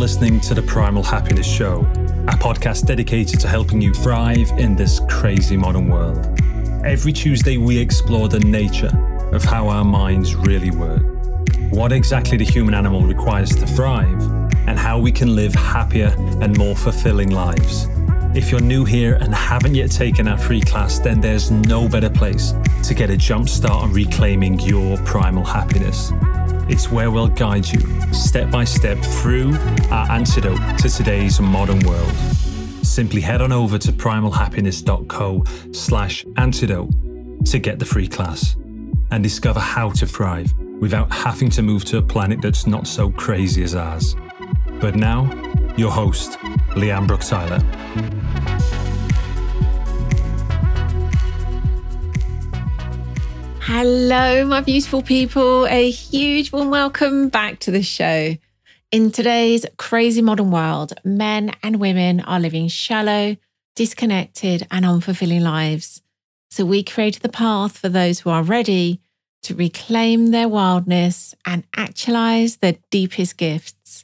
listening to the Primal Happiness Show, a podcast dedicated to helping you thrive in this crazy modern world. Every Tuesday, we explore the nature of how our minds really work, what exactly the human animal requires to thrive, and how we can live happier and more fulfilling lives. If you're new here and haven't yet taken our free class, then there's no better place to get a jump start on reclaiming your primal happiness. It's where we'll guide you step by step through our antidote to today's modern world. Simply head on over to primalhappiness.co/antidote to get the free class and discover how to thrive without having to move to a planet that's not so crazy as ours. But now, your host, Eliane Brook-Tyler. Hello, my beautiful people. A huge warm welcome back to the show. In today's crazy modern world, men and women are living shallow, disconnected, and unfulfilling lives. So we created the path for those who are ready to reclaim their wildness and actualize their deepest gifts.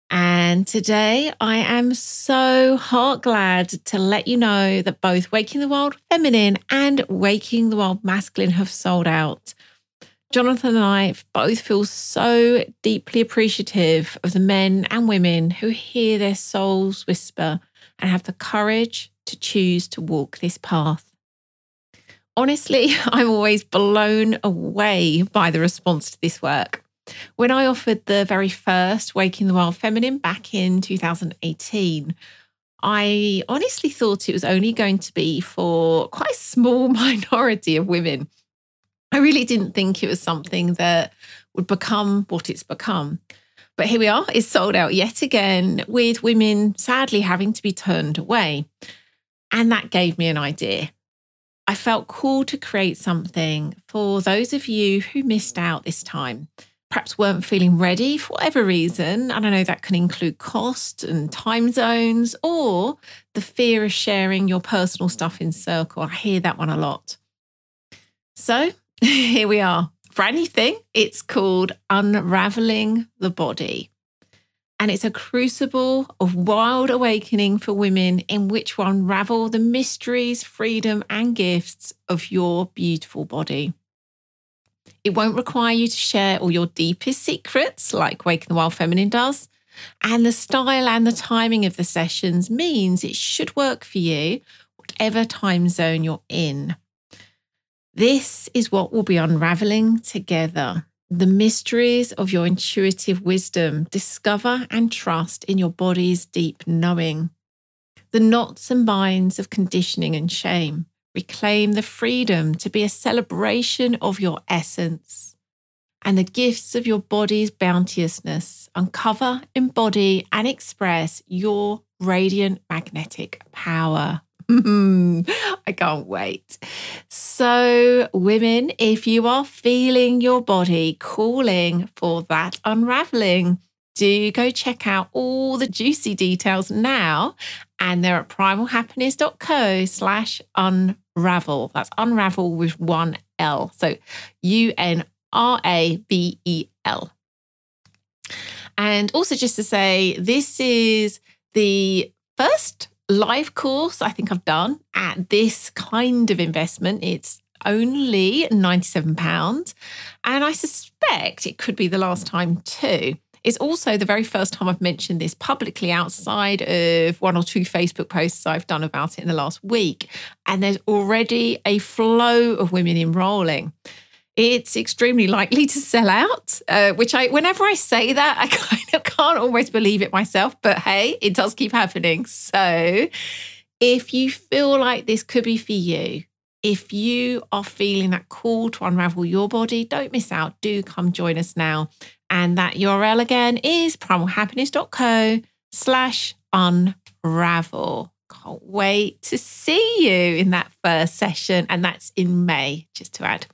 And today I am so heart glad to let you know that both Waking the Wild Feminine and Waking the Wild Masculine have sold out. Jonathan and I both feel so deeply appreciative of the men and women who hear their souls whisper and have the courage to choose to walk this path. Honestly, I'm always blown away by the response to this work. When I offered the very first Waking the Wild Feminine back in 2018, I honestly thought it was only going to be for quite a small minority of women. I really didn't think it was something that would become what it's become. But here we are, it's sold out yet again, with women sadly having to be turned away. And that gave me an idea. I felt called to create something for those of you who missed out this time. Perhaps weren't feeling ready for whatever reason. I don't know, that can include cost and time zones or the fear of sharing your personal stuff in circle. I hear that one a lot. So here we are. Brand new thing. It's called Unraveling the Body. And it's a crucible of wild awakening for women in which will unravel the mysteries, freedom, and gifts of your beautiful body. It won't require you to share all your deepest secrets like Waking the Wild Feminine does. And the style and the timing of the sessions means it should work for you, whatever time zone you're in. This is what we'll be unraveling together. The mysteries of your intuitive wisdom. Discover and trust in your body's deep knowing. The knots and binds of conditioning and shame. Reclaim the freedom to be a celebration of your essence and the gifts of your body's bounteousness. Uncover, embody, and express your radiant magnetic power. I can't wait. So, women, if you are feeling your body calling for that unraveling, do go check out all the juicy details now. And they're at primalhappiness.co/unravel. That's unravel with one L. So UNRAVEL. And also just to say, this is the first live course I think I've done at this kind of investment. It's only £97. And I suspect it could be the last time too. It's also the very first time I've mentioned this publicly outside of one or two Facebook posts I've done about it in the last week. And there's already a flow of women enrolling. It's extremely likely to sell out, whenever I say that, I kind of can't always believe it myself. But hey, it does keep happening. So if you feel like this could be for you, if you are feeling that call to unravel your body, don't miss out. Do come join us now. And that URL again is primalhappiness.co/unravel. Can't wait to see you in that first session. And that's in May, just to add.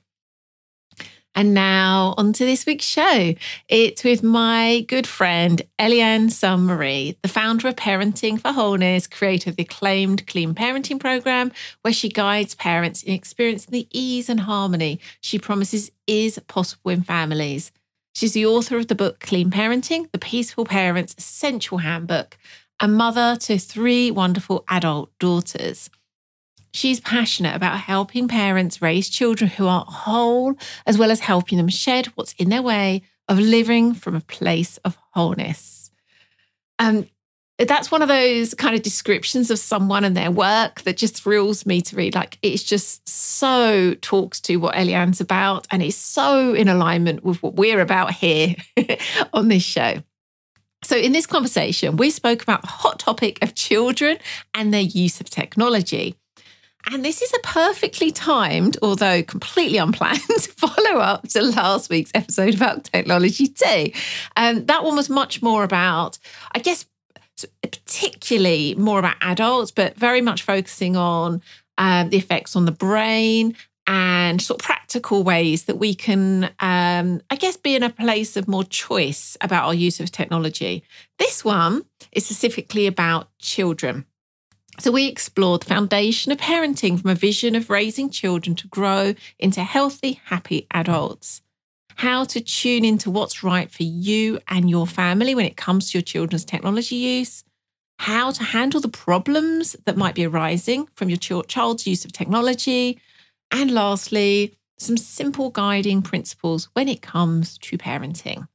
And now on to this week's show. It's with my good friend, Eliane Sainte-Marie, the founder of Parenting for Wholeness, creator of the acclaimed Clean Parenting program, where she guides parents in experiencing the ease and harmony she promises is possible in families. She's the author of the book Clean Parenting, The Peaceful Parent's Essential Handbook, a mother to 3 wonderful adult daughters. She's passionate about helping parents raise children who are whole, as well as helping them shed what's in their way of living from a place of wholeness. That's one of those kind of descriptions of someone and their work that just thrills me to read. Like, it's just so talks to what Eliane's about, and it's so in alignment with what we're about here on this show. So in this conversation, we spoke about the hot topic of children and their use of technology. And this is a perfectly timed, although completely unplanned, follow-up to last week's episode about technology too. That one was much more about, I guess, particularly more about adults, but very much focusing on the effects on the brain and sort of practical ways that we can, I guess, be in a place of more choice about our use of technology. This one is specifically about children. So we explored the foundation of parenting from a vision of raising children to grow into healthy, happy adults. How to tune into what's right for you and your family when it comes to your children's technology use. How to handle the problems that might be arising from your child's use of technology. And lastly, some simple guiding principles when it comes to parenting.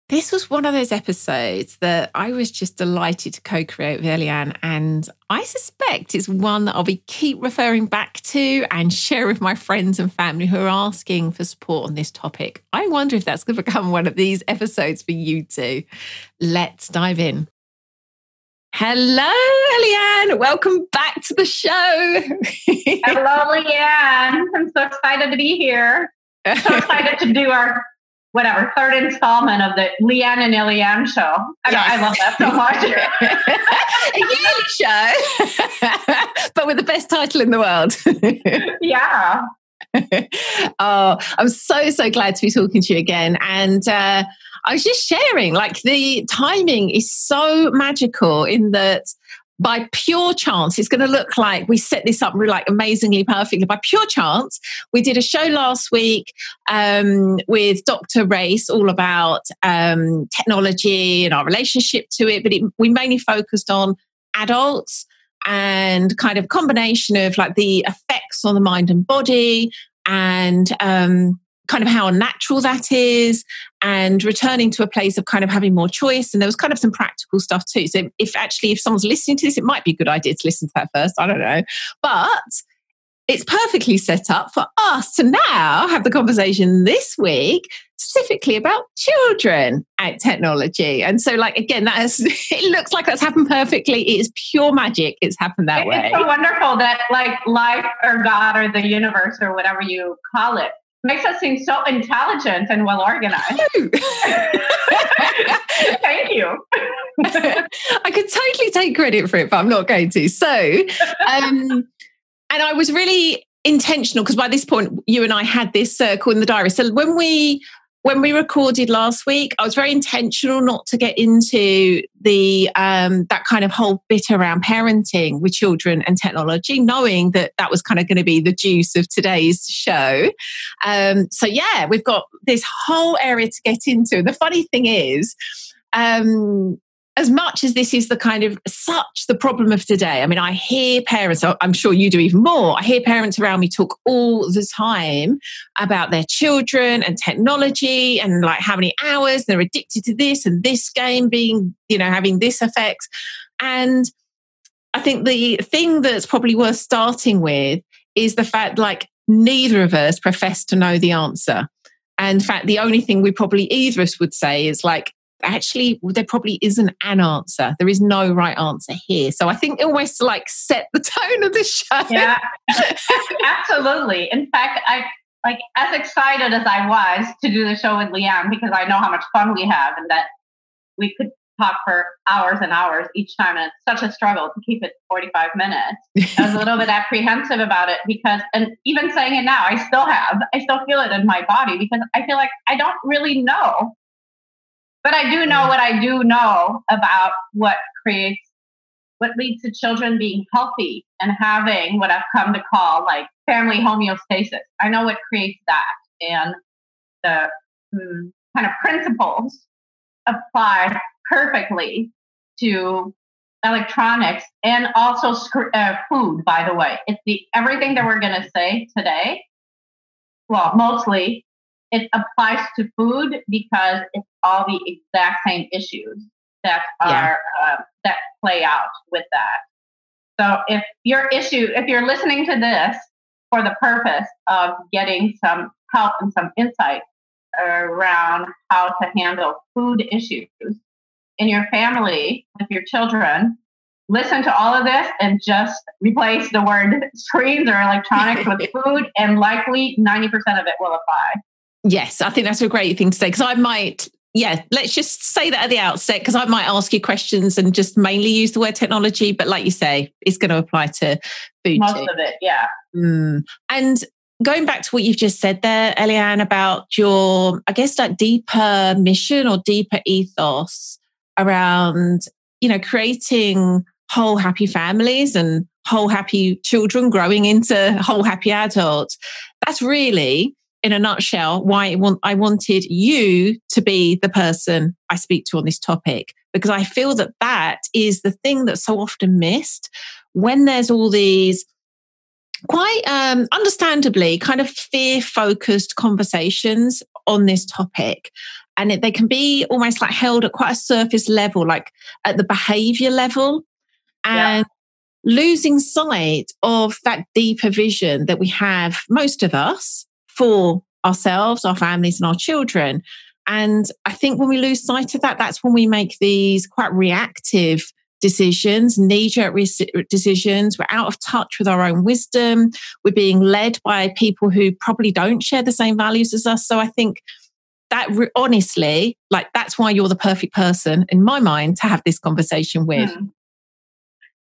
This was one of those episodes that I was just delighted to co-create with Eliane, and I suspect it's one that I'll keep referring back to and share with my friends and family who are asking for support on this topic. I wonder if that's going to become one of these episodes for you too. Let's dive in. Hello, Eliane. Welcome back to the show. Hello, Leanne. I'm so excited to be here. So excited to do our third installment of the Leanne and Eliane show. I love that so much. A yearly show, but with the best title in the world. Yeah. Oh, I'm so glad to be talking to you again. And I was just sharing, like, the timing is so magical in that by pure chance, it's going to look like we set this up like amazingly perfectly. By pure chance, we did a show last week with Dr. Race, all about technology and our relationship to it. But we mainly focused on adults and kind of combination of like the effects on the mind and body, and kind of how unnatural that is, and returning to a place of kind of having more choice. And there was kind of some practical stuff too. So if someone's listening to this, it might be a good idea to listen to that first. I don't know. But it's perfectly set up for us to now have the conversation this week specifically about children and technology. And so, like, again, it looks like that's happened perfectly. It is pure magic. It's happened that way. It's so wonderful that, like, life or God or the universe or whatever you call it makes us seem so intelligent and well organized. Thank you. I could totally take credit for it, but I'm not going to. So, and I was really intentional because by this point, you and I had this circle in the diary. So when we recorded last week, I was very intentional not to get into the that kind of whole bit around parenting with children and technology, knowing that was kind of going to be the juice of today's show. So yeah, we've got this whole area to get into. The funny thing is, as much as this is the kind of the problem of today, I mean, I hear parents, I'm sure you do even more, I hear parents around me talk all the time about their children and technology and like how many hours they're addicted to this and this game being, having this effect. And I think the thing that's probably worth starting with is the fact, like, neither of us profess to know the answer. And in fact, the only thing we probably either of us would say is like, actually, there probably isn't an answer. There is no right answer here. So I think almost like set the tone of the show. Yeah, absolutely. In fact, I like as excited as I was to do the show with Leanne, because I know how much fun we have and that we could talk for hours and hours each time. And it's such a struggle to keep it 45 minutes. I was a little bit apprehensive about it because, and even saying it now, I still feel it in my body because I feel like I don't really know. But I do know what I do know about what leads to children being healthy and having what I've come to call like family homeostasis. I know what creates that. And kind of principles apply perfectly to electronics and also food, by the way. It's everything that we're going to say today. Well, mostly it applies to food because it's all the exact same issues that are that play out with that. So if you're listening to this for the purpose of getting some help and some insight around how to handle food issues in your family with your children, listen to all of this and just replace the word screens or electronics with food, and likely 90% of it will apply. Yes, I think that's a great thing to say, because I might, let's just say that at the outset, because I might ask you questions and just mainly use the word technology, but like you say, it's going to apply to food Most too. of it, yeah. And going back to what you've just said there, Eliane, about your, I guess, that deeper mission or deeper ethos around, creating whole happy families and whole happy children growing into whole happy adults. That's really, in a nutshell, why I wanted you to be the person I speak to on this topic, because I feel that that is the thing that's so often missed when there's all these quite understandably kind of fear-focused conversations on this topic. And they can be almost like held at quite a surface level, like at the behavior level, and losing sight of that deeper vision that we have, most of us, for ourselves, our families, and our children. And I think when we lose sight of that, that's when we make these quite reactive decisions, knee-jerk decisions. We're out of touch with our own wisdom. We're being led by people who probably don't share the same values as us. So I think that honestly, like, that's why you're the perfect person in my mind to have this conversation with.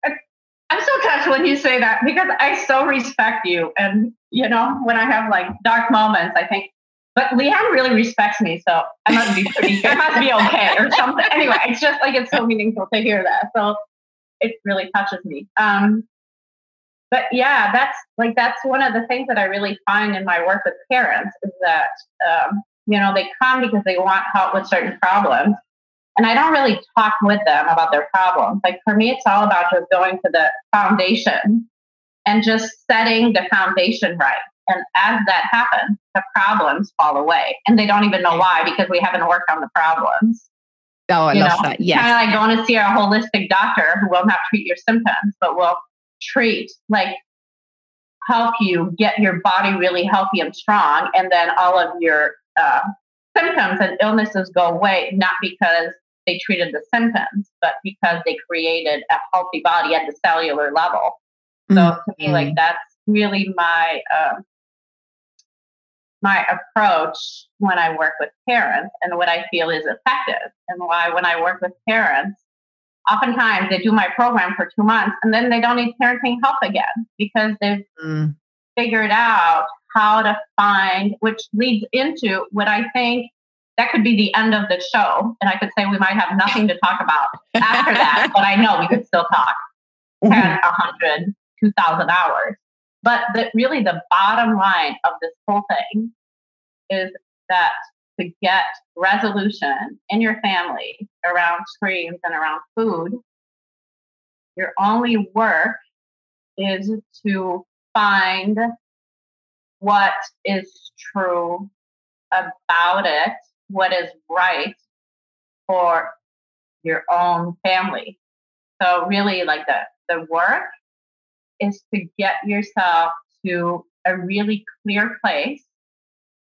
I'm so touched when you say that, because I so respect you. And, when I have like dark moments, I think, but Eliane really respects me. So I must be it must be okay or something. Anyway, it's just like, it's so meaningful to hear that. So it really touches me. But yeah, that's one of the things that I really find in my work with parents is that, they come because they want help with certain problems. And I don't really talk with them about their problems. Like, for me, it's all about just going to the foundation and just setting the foundation right. And as that happens, the problems fall away. And they don't even know why, because we haven't worked on the problems. Oh, I love that. Yes. Kind of like going to see a holistic doctor who will not treat your symptoms, but will help you get your body really healthy and strong. And then all of your symptoms and illnesses go away, not because they treated the symptoms, but because they created a healthy body at the cellular level. So to me, like, that's really my approach when I work with parents, and what I feel is effective, and why when I work with parents, oftentimes they do my program for 2 months and then they don't need parenting help again, because they've figured out how to find, which leads into what I think that could be the end of the show. And I could say we might have nothing to talk about after that, but I know we could still talk 10, 100, 2,000 hours. But really the bottom line of this whole thing is that to get resolution in your family around screens and around food, your only work is to find what is true about it, what is right for your own family. So really, like, the work is to get yourself to a really clear place.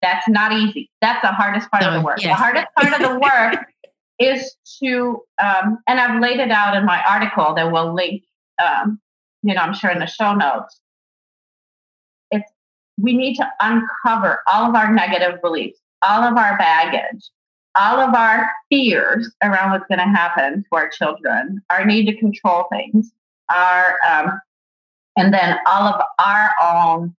That's not easy. That's the hardest part of the work. Yes. The hardest part of the work is to, and I've laid it out in my article that we'll link, I'm sure in the show notes. We need to uncover all of our negative beliefs, all of our baggage, all of our fears around what's going to happen to our children, our need to control things, and then all of our own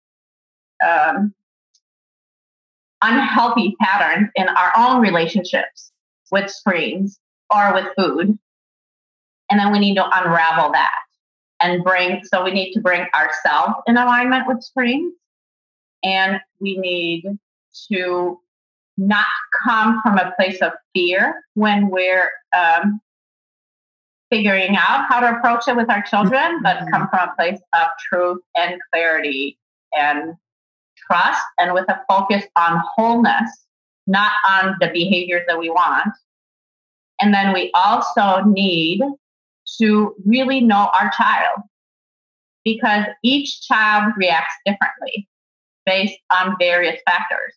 unhealthy patterns in our own relationships with screens or with food. And then we need to unravel that and we need to bring ourselves in alignment with screens. And we need to not come from a place of fear when we're figuring out how to approach it with our children, but come from a place of truth and clarity and trust, and with a focus on wholeness, not on the behaviors that we want. And then we also need to really know our child, because each child reacts differently based on various factors.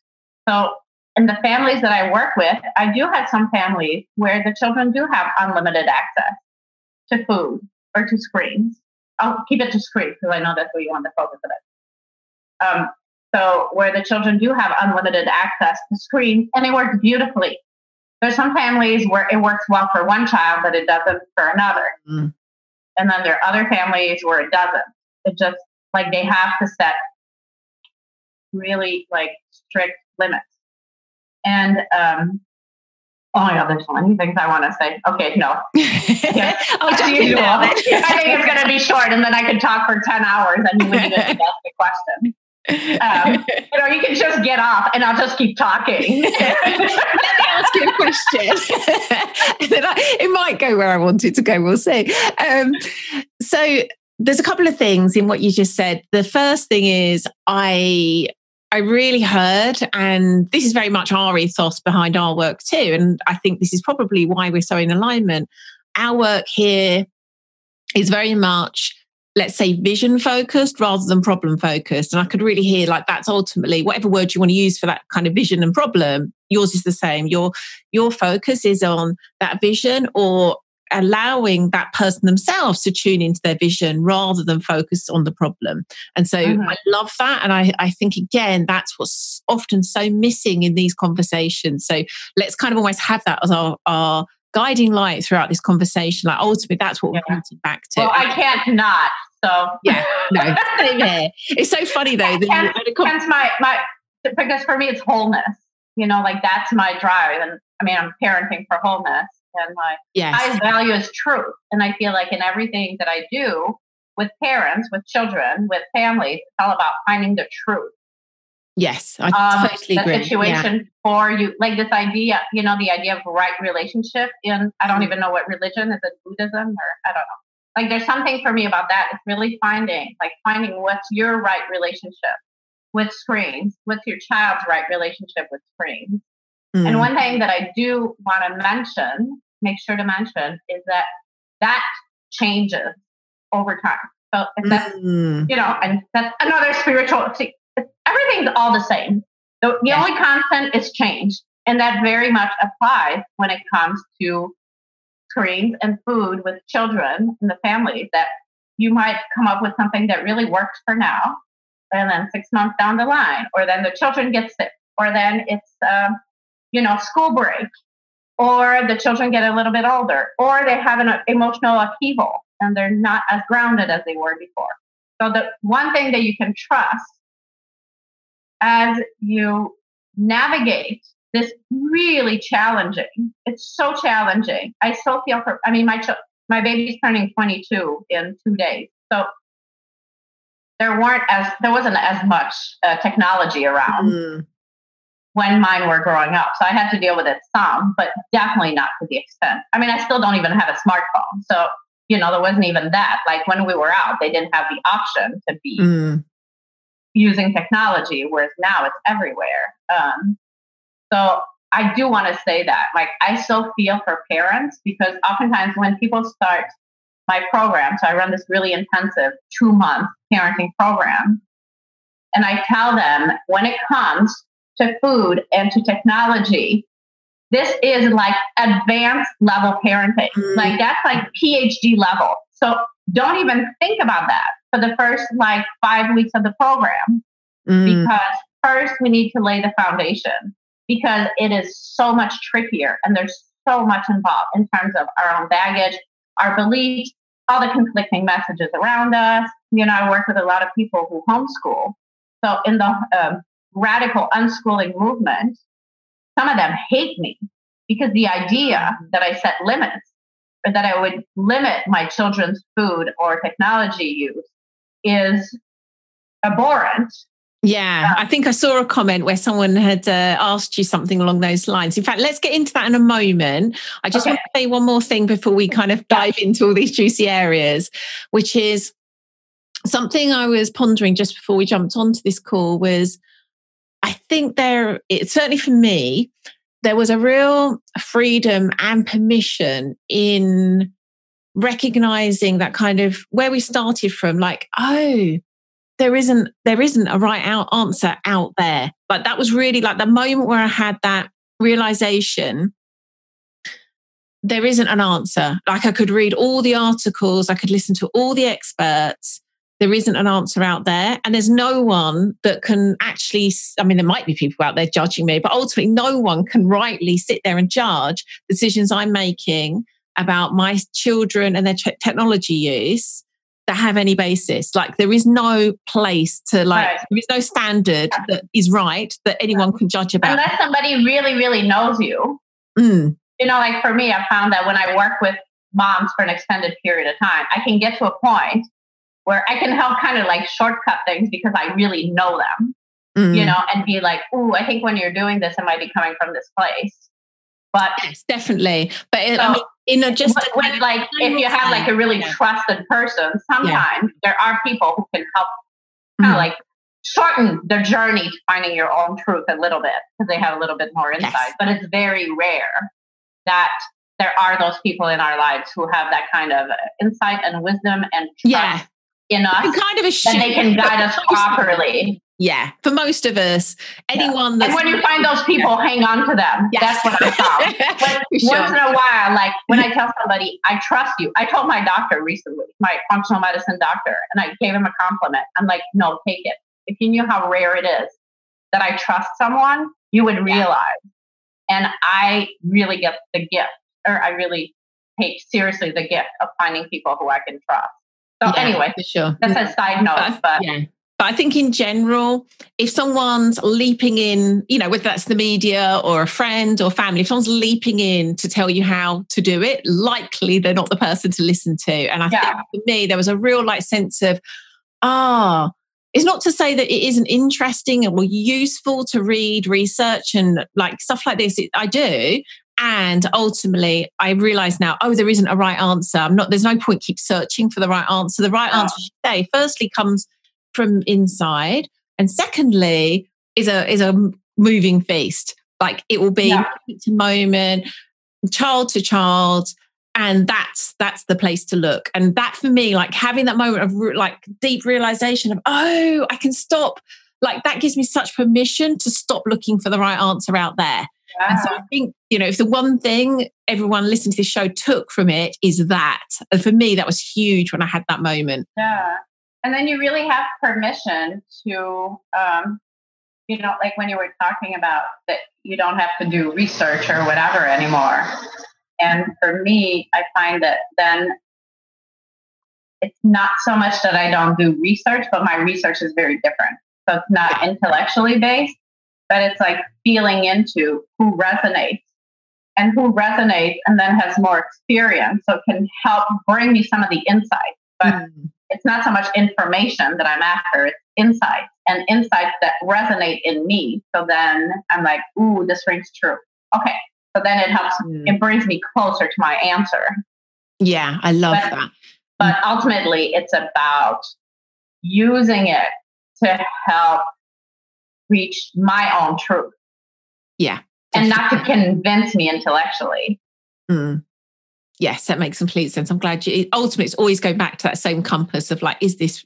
So in the families that I work with, I do have some families where the children do have unlimited access to food or to screens. I'll keep it to screens because I know that's where you want the focus of it. So where the children do have unlimited access to screens, and it works beautifully. There's some families where it works well for one child, but it doesn't for another. And then there are other families where it doesn't. It just, like, they have to set really, like, strict limits. And, oh my God, there's so many things I want to say. Okay, no. I'll just usual. I think it's going to be short, and then I could talk for 10 hours and you wouldn't even ask the question. You can just get off and I'll just keep talking. Let me ask you a question. And then it might go where I want it to go, we'll see. So there's a couple of things in what you just said. The first thing is I really heard, and this is very much our ethos behind our work too, and I think this is probably why we're so in alignment. Our work here is very much, let's say, vision focused rather than problem focused. And I could really hear, like, that's ultimately whatever word you want to use for that kind of vision and problem, yours is the same. Your focus is on that vision, or allowing that person themselves to tune into their vision rather than focus on the problem. And so I love that. And I think, again, that's what's often so missing in these conversations. So let's kind of almost have that as our guiding light throughout this conversation. Like, ultimately, that's what we're pointing back to. Well, I can't not. So yeah, no, same here. It's so funny though. Hence my because for me it's wholeness. Like, that's my drive, and I mean, I'm parenting for wholeness, and my highest value is truth. And I feel like in everything that I do with parents, with children, with families, it's all about finding the truth. Yes, I totally agree. The situation for you, like this idea, the idea of right relationship in, I don't even know what religion, is it Buddhism or I don't know. Like, there's something for me about that. It's really finding what's your right relationship with screens, what's your child's right relationship with screens. And one thing that I do want to make sure to mention, is that changes over time. So if that's, and that's another spiritual, everything's all the same. The only constant is change. And that very much applies when it comes to screens and food with children in the families, that you might come up with something that really works for now, and then 6 months down the line, or then the children get sick, or then it's, school break, or the children get a little bit older, or they have an emotional upheaval and they're not as grounded as they were before. So the one thing that you can trust as you navigate this really challenging, it's so challenging. I so feel my baby's turning 22 in 2 days. So there wasn't as much technology around when mine were growing up. So I had to deal with it some, but definitely not to the extent. I mean, I still don't even have a smartphone. So, there wasn't even that. Like, when we were out, they didn't have the option to be using technology, whereas now it's everywhere. So I do want to say that, like, I so feel for parents, because oftentimes when people start my program, so I run this really intensive 2-month parenting program, and I tell them, when it comes to food and to technology, this is like advanced level parenting. Like, that's like PhD level. So don't even think about that for the first 5 weeks of the program, because first we need to lay the foundation, because it is so much trickier and there's so much involved in terms of our own baggage, our beliefs, all the conflicting messages around us. I work with a lot of people who homeschool. So in the radical unschooling movement, some of them hate me, because the idea that I set limits, or that I would limit my children's food or technology use, is abhorrent Yeah, I think I saw a comment where someone had asked you something along those lines. In fact, let's get into that in a moment. I just want to say one more thing before we kind of dive into all these juicy areas, which is something I was pondering just before we jumped onto this call was, I think certainly for me, there was a real freedom and permission in recognizing that kind of where we started from, like, oh, there isn't a right answer out there. Like that was really like the moment where I had that realization. There isn't an answer. Like I could read all the articles, I could listen to all the experts. There isn't an answer out there. And there's no one that can actually, I mean, there might be people out there judging me, but ultimately no one can rightly sit there and judge decisions I'm making about my children and their technology use that have any basis. Like there is no place to there is no standard that is right that anyone can judge about. Unless somebody really, really knows you. Mm. You know, like for me, I found that when I work with moms for an extended period of time, I can get to a point where I can help kind of like shortcut things because I really know them, you know, and be like, ooh, I think when you're doing this, it might be coming from this place. But yes, definitely. But so, I mean, just with like, if you have like a really trusted person, sometimes there are people who can help kind of like shorten the journey to finding your own truth a little bit because they have a little bit more insight. Yes. But it's very rare that there are those people in our lives who have that kind of insight and wisdom and trust in us, kind of that they can guide us properly. Yeah, for most of us, anyone that's... And when you find those people, hang on to them. Yes. That's what I found. Once in a while, like when I tell somebody, I trust you. I told my doctor recently, my functional medicine doctor, and I gave him a compliment. I'm like, no, take it. If you knew how rare it is that I trust someone, you would realize. And I really get the gift, or I really take seriously the gift of finding people who I can trust. So anyway, for sure. That's a side note, but I think in general, if someone's leaping in, you know, whether that's the media or a friend or family, if someone's leaping in to tell you how to do it, likely they're not the person to listen to. And I think for me, there was a real like sense of, it's not to say that it isn't interesting or useful to read, research and like stuff like this. I do. And ultimately, I realize now, there isn't a right answer. There's no point keep searching for the right answer. The right answer today, firstly, comes from inside, and secondly, is a moving feast. Like it will be moment to moment, child to child, and that's the place to look. And that for me, like having that moment of like deep realization of, I can stop. Like that gives me such permission to stop looking for the right answer out there. And so I think, you know, if the one thing everyone listening to this show took from it is that, and for me, that was huge when I had that moment. Yeah. And then you really have permission to, you know, like when you were talking about that you don't have to do research or whatever anymore. And for me, I find that then it's not so much that I don't do research, but my research is very different. So it's not intellectually based, but it's like feeling into who resonates and then has more experience. So it can help bring me some of the insights, but it's not so much information that I'm after, it's insights and insights that resonate in me. So then I'm like, ooh, this rings true. Okay. So then it helps, it brings me closer to my answer. Yeah, I love that. But ultimately it's about using it to help reach my own truth. Yeah. And not to convince me intellectually. Yes, that makes complete sense. I'm glad ultimately it's always going back to that same compass of like, is this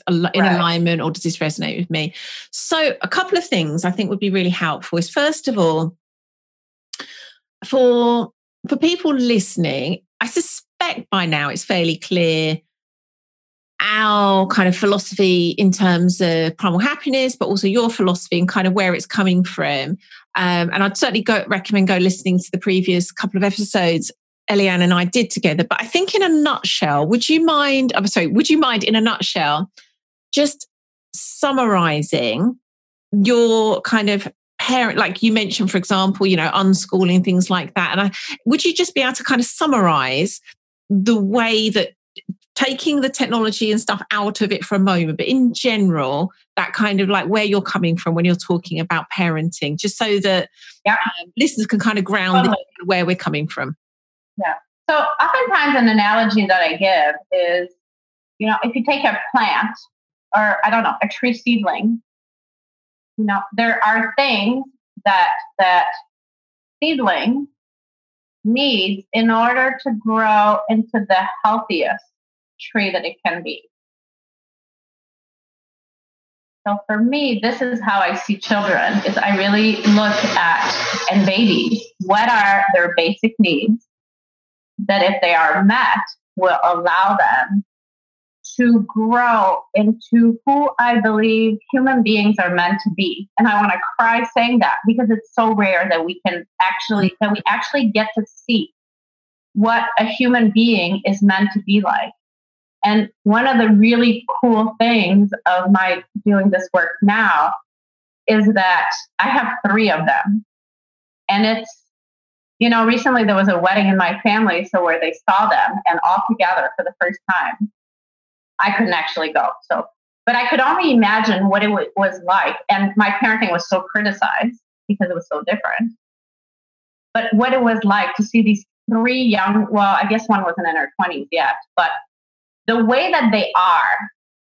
in alignment or does this resonate with me? So a couple of things I think would be really helpful is, first of all, for people listening, I suspect by now it's fairly clear our kind of philosophy in terms of primal happiness, but also your philosophy and kind of where it's coming from. And I'd certainly recommend listening to the previous couple of episodes Eliane and I did together. But I think in a nutshell, would you mind in a nutshell, just summarizing your kind of parent, like you mentioned, for example, you know, unschooling, things like that. And would you just be able to kind of summarize the way that taking the technology and stuff out of it for a moment, but in general, that kind of like where you're coming from when you're talking about parenting, just so that listeners can kind of ground where we're coming from. Yeah. So oftentimes an analogy that I give is, if you take a plant or, I don't know, a tree seedling, there are things that seedling needs in order to grow into the healthiest tree that it can be. So for me, this is how I see children, is I really look at, and babies, what are their basic needs that if they are met will allow them to grow into who I believe human beings are meant to be. And I want to cry saying that, because it's so rare that we actually get to see what a human being is meant to be like. And one of the really cool things of my doing this work now is that I have 3 of them. And it's, recently there was a wedding in my family, so where they saw them and all together for the first time. I couldn't actually go. But I could only imagine what it was like. And my parenting was so criticized because it was so different. But what it was like to see these 3 young, well, I guess one wasn't in her 20s yet, but the way that they are,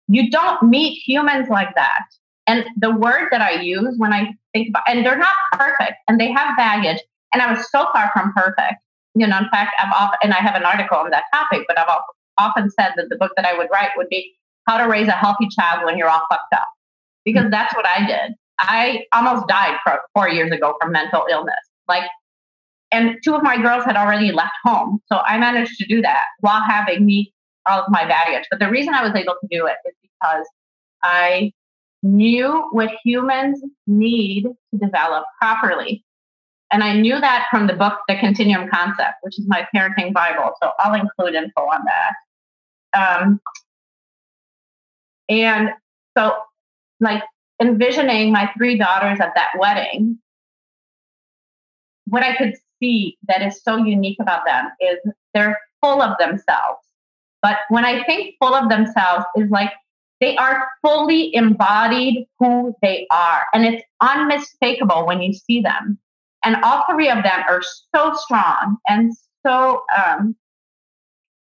you don't meet humans like that. And the word that I use when I think about, and they're not perfect and they have baggage. And I was so far from perfect. In fact, I have an article on that topic, but I've often said that the book that I would write would be How to Raise a Healthy Child When You're All Fucked Up. Because that's what I did. I almost died 4 years ago from mental illness. And 2 of my girls had already left home. So I managed to do that while having all of my baggage. But the reason I was able to do it is because I knew what humans need to develop properly. And I knew that from the book, The Continuum Concept, which is my parenting Bible. So I'll include info on that. And so envisioning my 3 daughters at that wedding, what I could see that is so unique about them is they're full of themselves. But when I think full of themselves is they are fully embodied who they are. And it's unmistakable when you see them. And all 3 of them are so strong and so,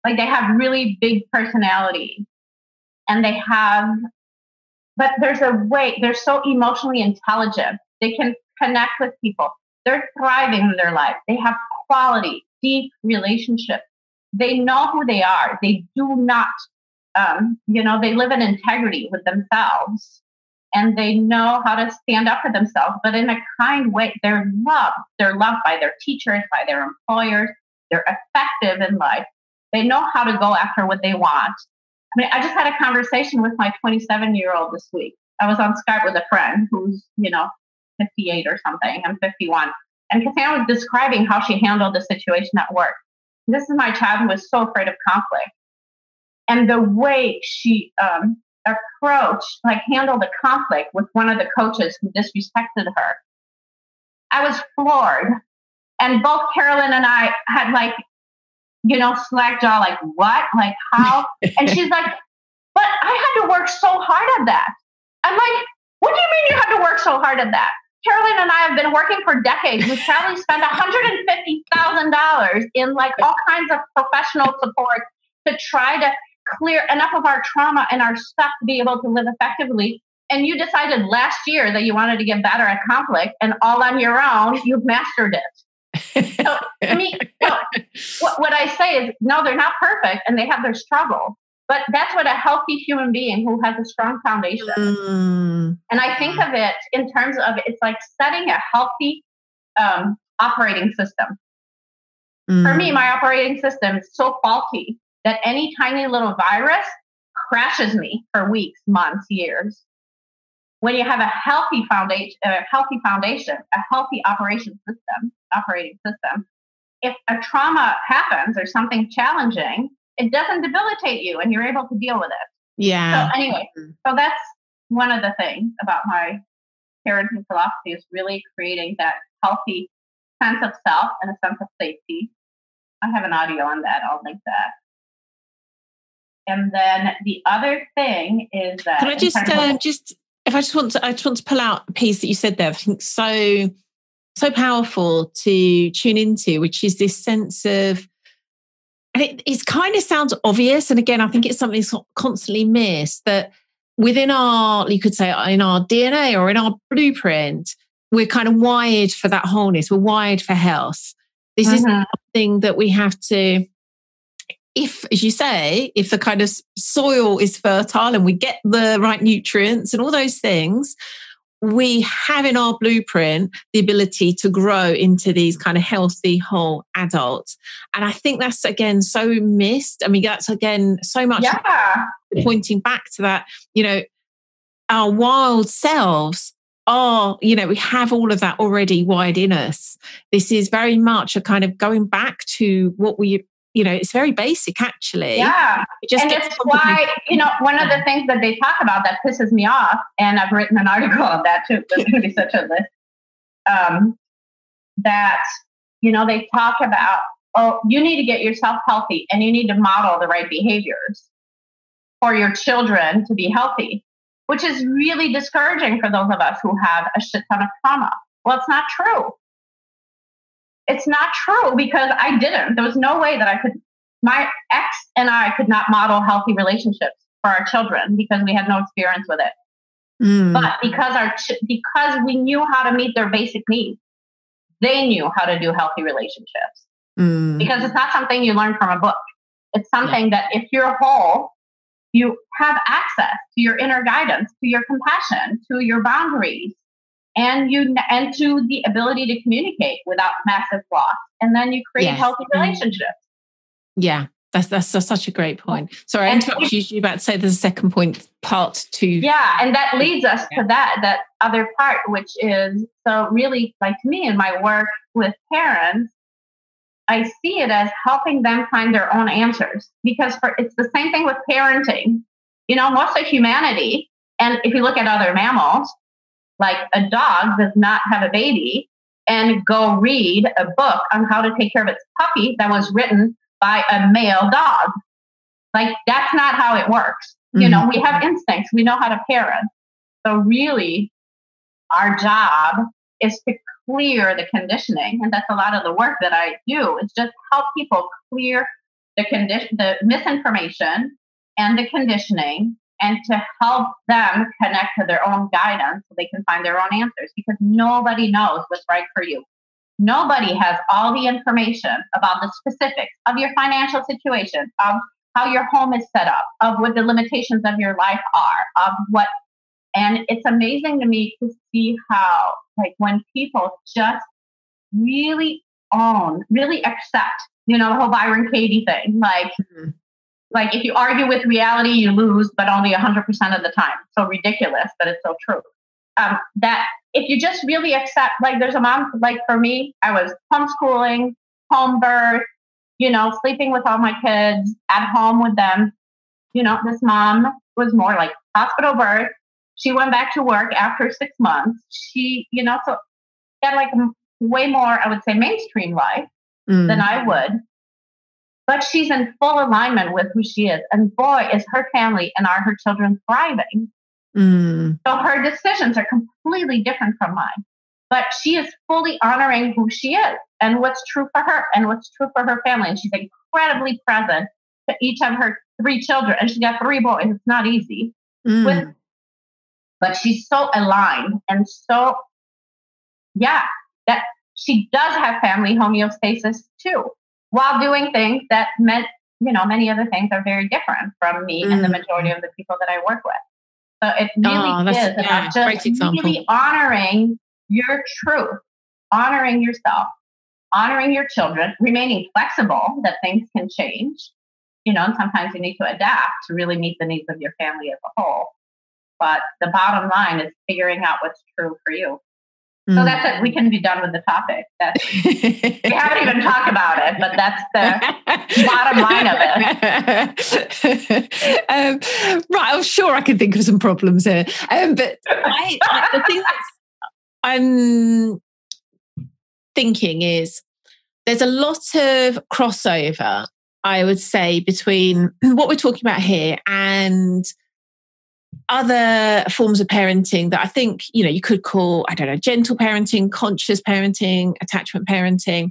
they have really big personality. And but there's a way, they're so emotionally intelligent. They can connect with people. They're thriving in their life. They have quality, deep relationships. They know who they are. They do not, they live in integrity with themselves. And they know how to stand up for themselves, but in a kind way. They're loved. They're loved by their teachers, by their employers. They're effective in life. They know how to go after what they want. I just had a conversation with my 27-year-old this week. I was on Skype with a friend who's, 58 or something. I'm 51. And Cassandra was describing how she handled the situation at work. This is my child who was so afraid of conflict. And the way she handled the conflict with one of the coaches who disrespected her, I was floored. And both Carolyn and I had slack jaw, what? How? And she's like, but I had to work so hard at that. I'm like, what do you mean you had to work so hard at that? Carolyn and I have been working for decades. We've probably spent $150,000 in all kinds of professional support to try to clear enough of our trauma and our stuff to be able to live effectively. And you decided last year that you wanted to get better at conflict, and all on your own, you've mastered it. So, what I say is, no, they're not perfect and they have their struggle, but that's what a healthy human being who has a strong foundation. And I think of it in terms of, it's like setting a healthy operating system. For me, my operating system is so faulty that any tiny little virus crashes me for weeks, months, years. When you have a healthy foundation, a healthy operating system, if a trauma happens or something challenging, it doesn't debilitate you and you're able to deal with it. Yeah. So anyway, so that's one of the things about my parenting philosophy, is really creating that healthy sense of self and a sense of safety. I have an audio on that. I'll link that. And then the other thing is that... Can I just I just want to pull out a piece that you said there. I think so powerful to tune into, which is this sense of, and it kind of sounds obvious. And again, I think it's something that's constantly missed, that within our, you could say, in our DNA or in our blueprint, we're kind of wired for that wholeness. We're wired for health. This is something that we have to, if, as you say, if the kind of soil is fertile and we get the right nutrients and all those things, we have in our blueprint the ability to grow into these kind of healthy, whole adults. And I think that's, again, so missed. I mean, that's, again, so much pointing back to that, our wild selves are, we have all of that already wired in us. This is very much a kind of going back to what we, it's very basic, actually. Yeah. And it's why, one of the things that they talk about that pisses me off, and I've written an article on that too, there's going to be such a list, that, they talk about, you need to get yourself healthy and you need to model the right behaviors for your children to be healthy, which is really discouraging for those of us who have a shit ton of trauma. Well, it's not true. It's not true, because I didn't. There was no way that my ex and I could not model healthy relationships for our children because we had no experience with it. But because we knew how to meet their basic needs, they knew how to do healthy relationships. Because it's not something you learn from a book. It's something that if you're whole, you have access to your inner guidance, to your compassion, to your boundaries, and to the ability to communicate without massive loss. And then you create healthy relationships. Yeah, that's such a great point. Sorry, I interrupted you. You're about to say there's a second point, part 2. Yeah, and that leads us to that other part, which is, so really, like, to me in my work with parents, I see it as helping them find their own answers. Because it's the same thing with parenting. Most of humanity, and if you look at other mammals, like a dog does not have a baby and go read a book on how to take care of its puppy that was written by a male dog. Like, that's not how it works. We have instincts. We know how to parent. So really, our job is to clear the conditioning. And that's a lot of the work that I do, is just help people clear the misinformation and the conditioning, and to help them connect to their own guidance so they can find their own answers, because nobody knows what's right for you. Nobody has all the information about the specifics of your financial situation, of how your home is set up, of what the limitations of your life are, and it's amazing to me to see how, like, when people just really accept, the whole Byron Katie thing, like if you argue with reality, you lose, but only 100% of the time. So ridiculous, but it's so true. That if you just really accept, like, there's a mom, like for me, I was homeschooling, home birth, sleeping with all my kids, at home with them. This mom was more like hospital birth. She went back to work after 6 months. She, so had like way more, I would say, mainstream life than I would. But she's in full alignment with who she is. And boy, is her family and are her children thriving. So her decisions are completely different from mine. But she is fully honoring who she is and what's true for her and what's true for her family. And she's incredibly present to each of her 3 children. And she's got 3 boys. It's not easy. But she's so aligned. And so, that she does have family homeostasis too, while doing things that many other things are very different from me and the majority of the people that I work with. So it really is about just really honoring your truth, honoring yourself, honoring your children, remaining flexible that things can change. And sometimes you need to adapt to really meet the needs of your family as a whole. But the bottom line is figuring out what's true for you. So that's it. We can be done with the topic. We haven't even talked about it, but that's the bottom line of it. Right. I'm sure I can think of some problems here. But the thing I'm thinking is there's a lot of crossover I would say, between what we're talking about here and other forms of parenting that I think, you could call, I don't know, gentle parenting, conscious parenting, attachment parenting.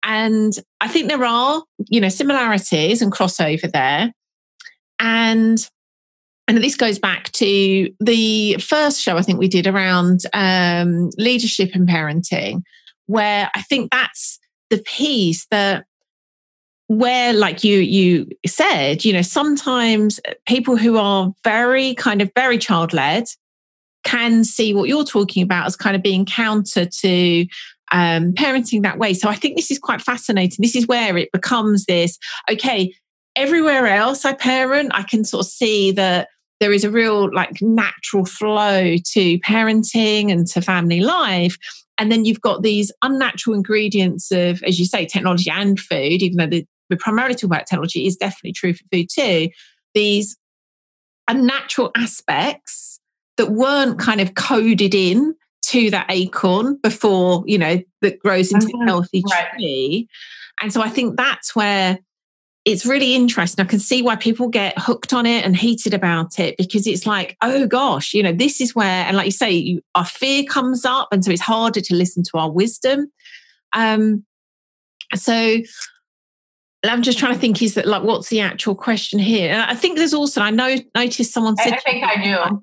And I think there are, similarities and crossover there. And this goes back to the first show I think we did around leadership and parenting, where I think that's the piece that where, like you said, sometimes people who are very child-led can see what you're talking about as kind of being counter to parenting that way. So I think this is quite fascinating. This is where it becomes this, okay, everywhere else I parent, I can sort of see that there is a real natural flow to parenting and to family life. And then you've got these unnatural ingredients of, as you say, technology and food, even though we're primarily talking about technology, is definitely true for food too. These unnatural aspects that weren't kind of coded in to that acorn before, that grows into a healthy tree. And so I think that's where it's really interesting. I can see why people get hooked on it and heated about it, because it's like, oh gosh, this is where, and like you say, our fear comes up. And so it's harder to listen to our wisdom. So I'm just trying to think, is that what's the actual question here? And I think there's also, noticed someone said, I think I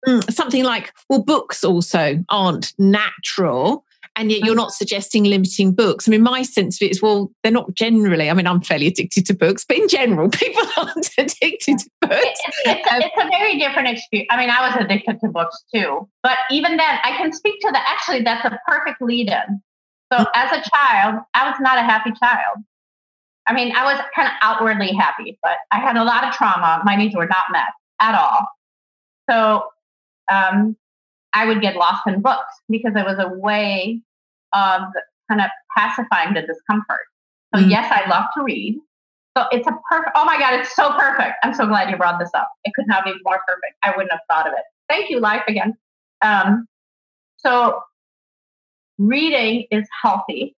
do. Something like, well, books also aren't natural. And yet you're not suggesting limiting books. I mean, my sense of it is, well, they're not generally. I mean, I'm fairly addicted to books, but in general, people aren't addicted to books. It's a very different experience. I mean, I was addicted to books too. But even then, I can speak to actually, that's a perfect lead-in. So as a child, I was not a happy child. I mean, I was kind of outwardly happy, but I had a lot of trauma. My needs were not met at all. So, I would get lost in books because it was a way of kind of pacifying the discomfort. So yes, I love to read. So it's a perfect, oh my God, it's so perfect. I'm so glad you brought this up. It could not be more perfect. I wouldn't have thought of it. Thank you, life again. So reading is healthy.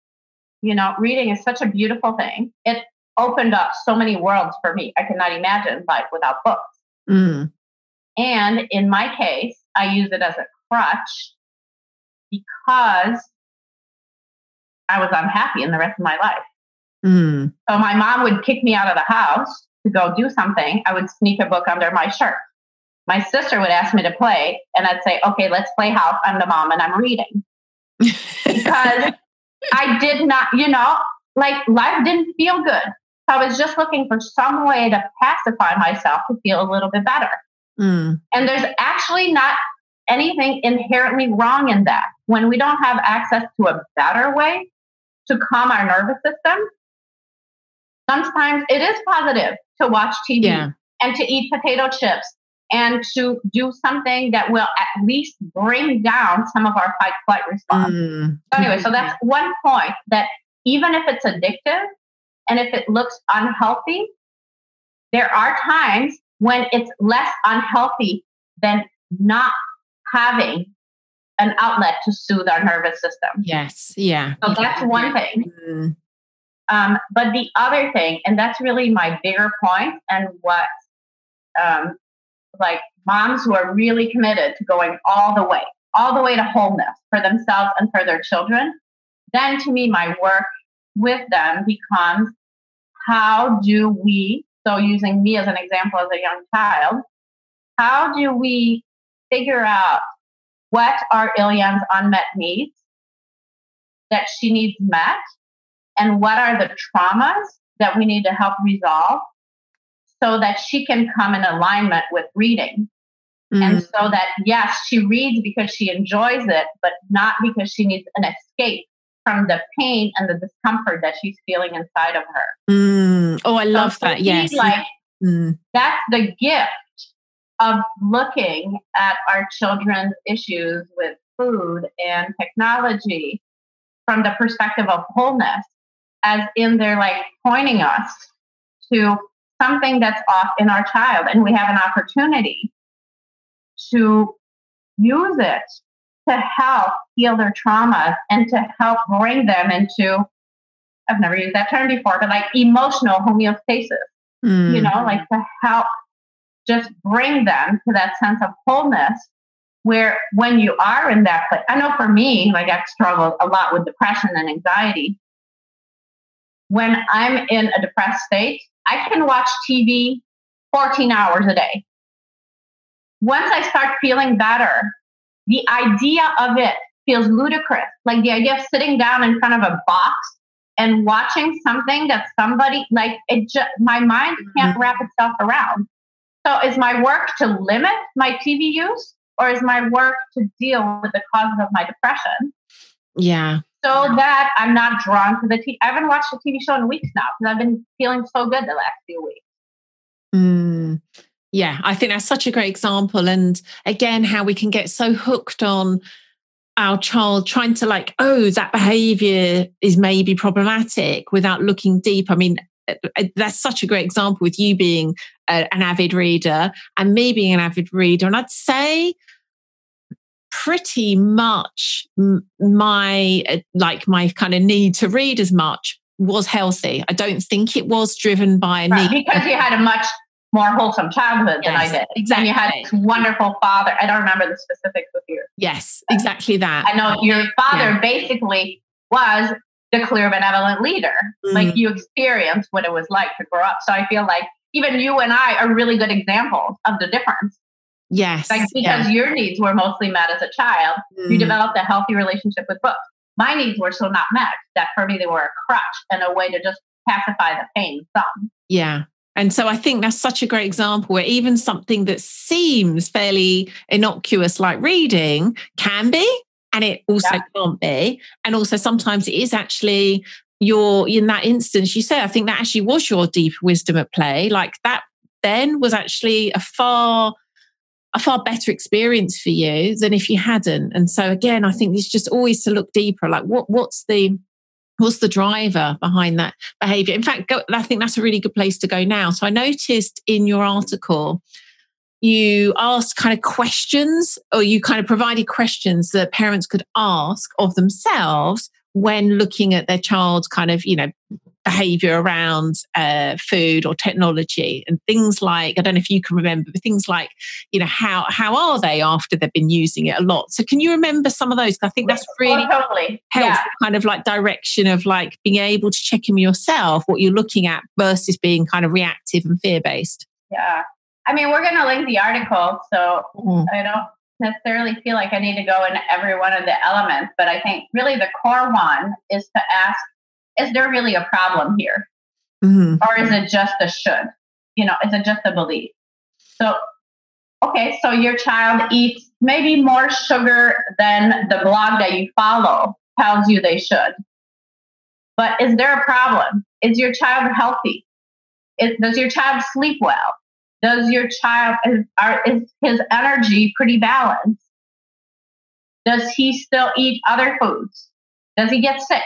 Reading is such a beautiful thing. It opened up so many worlds for me. I could not imagine life without books. And in my case, I use it as a crutch because I was unhappy in the rest of my life. So my mom would kick me out of the house to go do something. I would sneak a book under my shirt. My sister would ask me to play, and I'd say, okay, let's play house. I'm the mom and I'm reading. Because I did not, life didn't feel good. So I was just looking for some way to pacify myself to feel a little bit better. And there's actually not anything inherently wrong in that. When we don't have access to a better way to calm our nervous system, sometimes it is positive to watch TV and to eat potato chips and to do something that will at least bring down some of our fight-flight response. So anyway, so that's one point, that even if it's addictive and if it looks unhealthy, there are times when it's less unhealthy than not having an outlet to soothe our nervous system. Yes. Yeah. So that's one thing. But the other thing, and that's really my bigger point, and what moms who are really committed to going all the way to wholeness for themselves and for their children, then to me, my work with them becomes, how do we, so using me as an example as a young child, how do we figure out what are Eliane's unmet needs that she needs met, and what are the traumas that we need to help resolve so that she can come in alignment with reading. And so that, yes, she reads because she enjoys it, but not because she needs an escape from the pain and the discomfort that she's feeling inside of her. Oh, I love that. Yes. That's the gift of looking at our children's issues with food and technology from the perspective of wholeness, as in they're pointing us to something that's off in our child, and we have an opportunity to use it to help heal their traumas and to help bring them into I've never used that term before, but like emotional homeostasis, you know, like to help just bring them to that sense of wholeness where when you are in that place, I know for me, like I've struggled a lot with depression and anxiety. When I'm in a depressed state, I can watch TV 14 hours a day. Once I start feeling better, the idea of it feels ludicrous. Like the idea of sitting down in front of a box and watching something that somebody, like it just, my mind can't wrap itself around. So is my work to limit my TV use, or is my work to deal with the causes of my depression? Yeah. So that I'm not drawn to the TV. I haven't watched a TV show in weeks now because I've been feeling so good the last few weeks. Yeah, I think that's such a great example. And again, how we can get so hooked on our child trying to like, oh, that behavior is maybe problematic without looking deep. I mean, that's such a great example with you being an avid reader and me being an avid reader. And I'd say pretty much my kind of need to read as much was healthy. I don't think it was driven by a need. Because you had a much more wholesome childhood than I did. Exactly. And you had this wonderful father. I don't remember the specifics with you. Yes, exactly that. I know your father basically was the clear benevolent leader. Like you experienced what it was like to grow up. So I feel like even you and I are really good examples of the difference. Yes. Like because your needs were mostly met as a child, you developed a healthy relationship with books. My needs were so not met that for me they were a crutch and a way to just pacify the pain some. Yeah. And so I think that's such a great example where even something that seems fairly innocuous like reading can be, and it also can't be. And also sometimes it is actually in that instance, you say, I think that actually was your deep wisdom at play. Like that then was actually a far better experience for you than if you hadn't. And so again, I think it's just always to look deeper, like what's the driver behind that behavior? In fact, I think that's a really good place to go now. So I noticed in your article, you asked kind of questions, or you kind of provided questions that parents could ask of themselves when looking at their child's kind of, behavior around food or technology and things like, I don't know if you can remember, but things like, how are they after they've been using it a lot? So can you remember some of those? I think that's really helpful kind of like direction of like being able to check in yourself what you're looking at versus being kind of reactive and fear-based. Yeah. I mean, we're going to link the article, so I don't necessarily feel like I need to go into every one of the elements, but I think really the core one is to ask, is there really a problem here? Or is it just a should? Is it just a belief? So, okay, so your child eats maybe more sugar than the blog that you follow tells you they should. But is there a problem? Is your child healthy? Does your child sleep well? Does your child, is his energy pretty balanced? Does he still eat other foods? Does he get sick?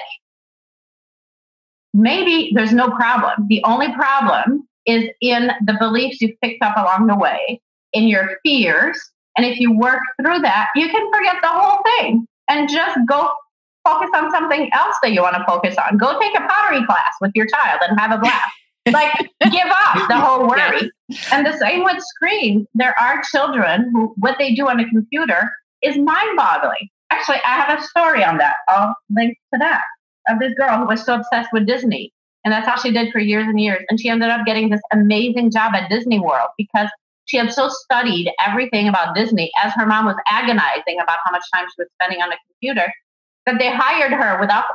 Maybe there's no problem. The only problem is in the beliefs you've picked up along the way, in your fears. And if you work through that, you can forget the whole thing and just go focus on something else that you want to focus on. Go take a pottery class with your child and have a blast. Like, give up the whole worry. Yes. And the same with screens. There are children who, what they do on a computer is mind-boggling. Actually, I have a story on that. I'll link to that. Of this girl who was so obsessed with Disney. And that's all she did for years and years. And she ended up getting this amazing job at Disney World because she had so studied everything about Disney as her mom was agonizing about how much time she was spending on the computer, that they hired her without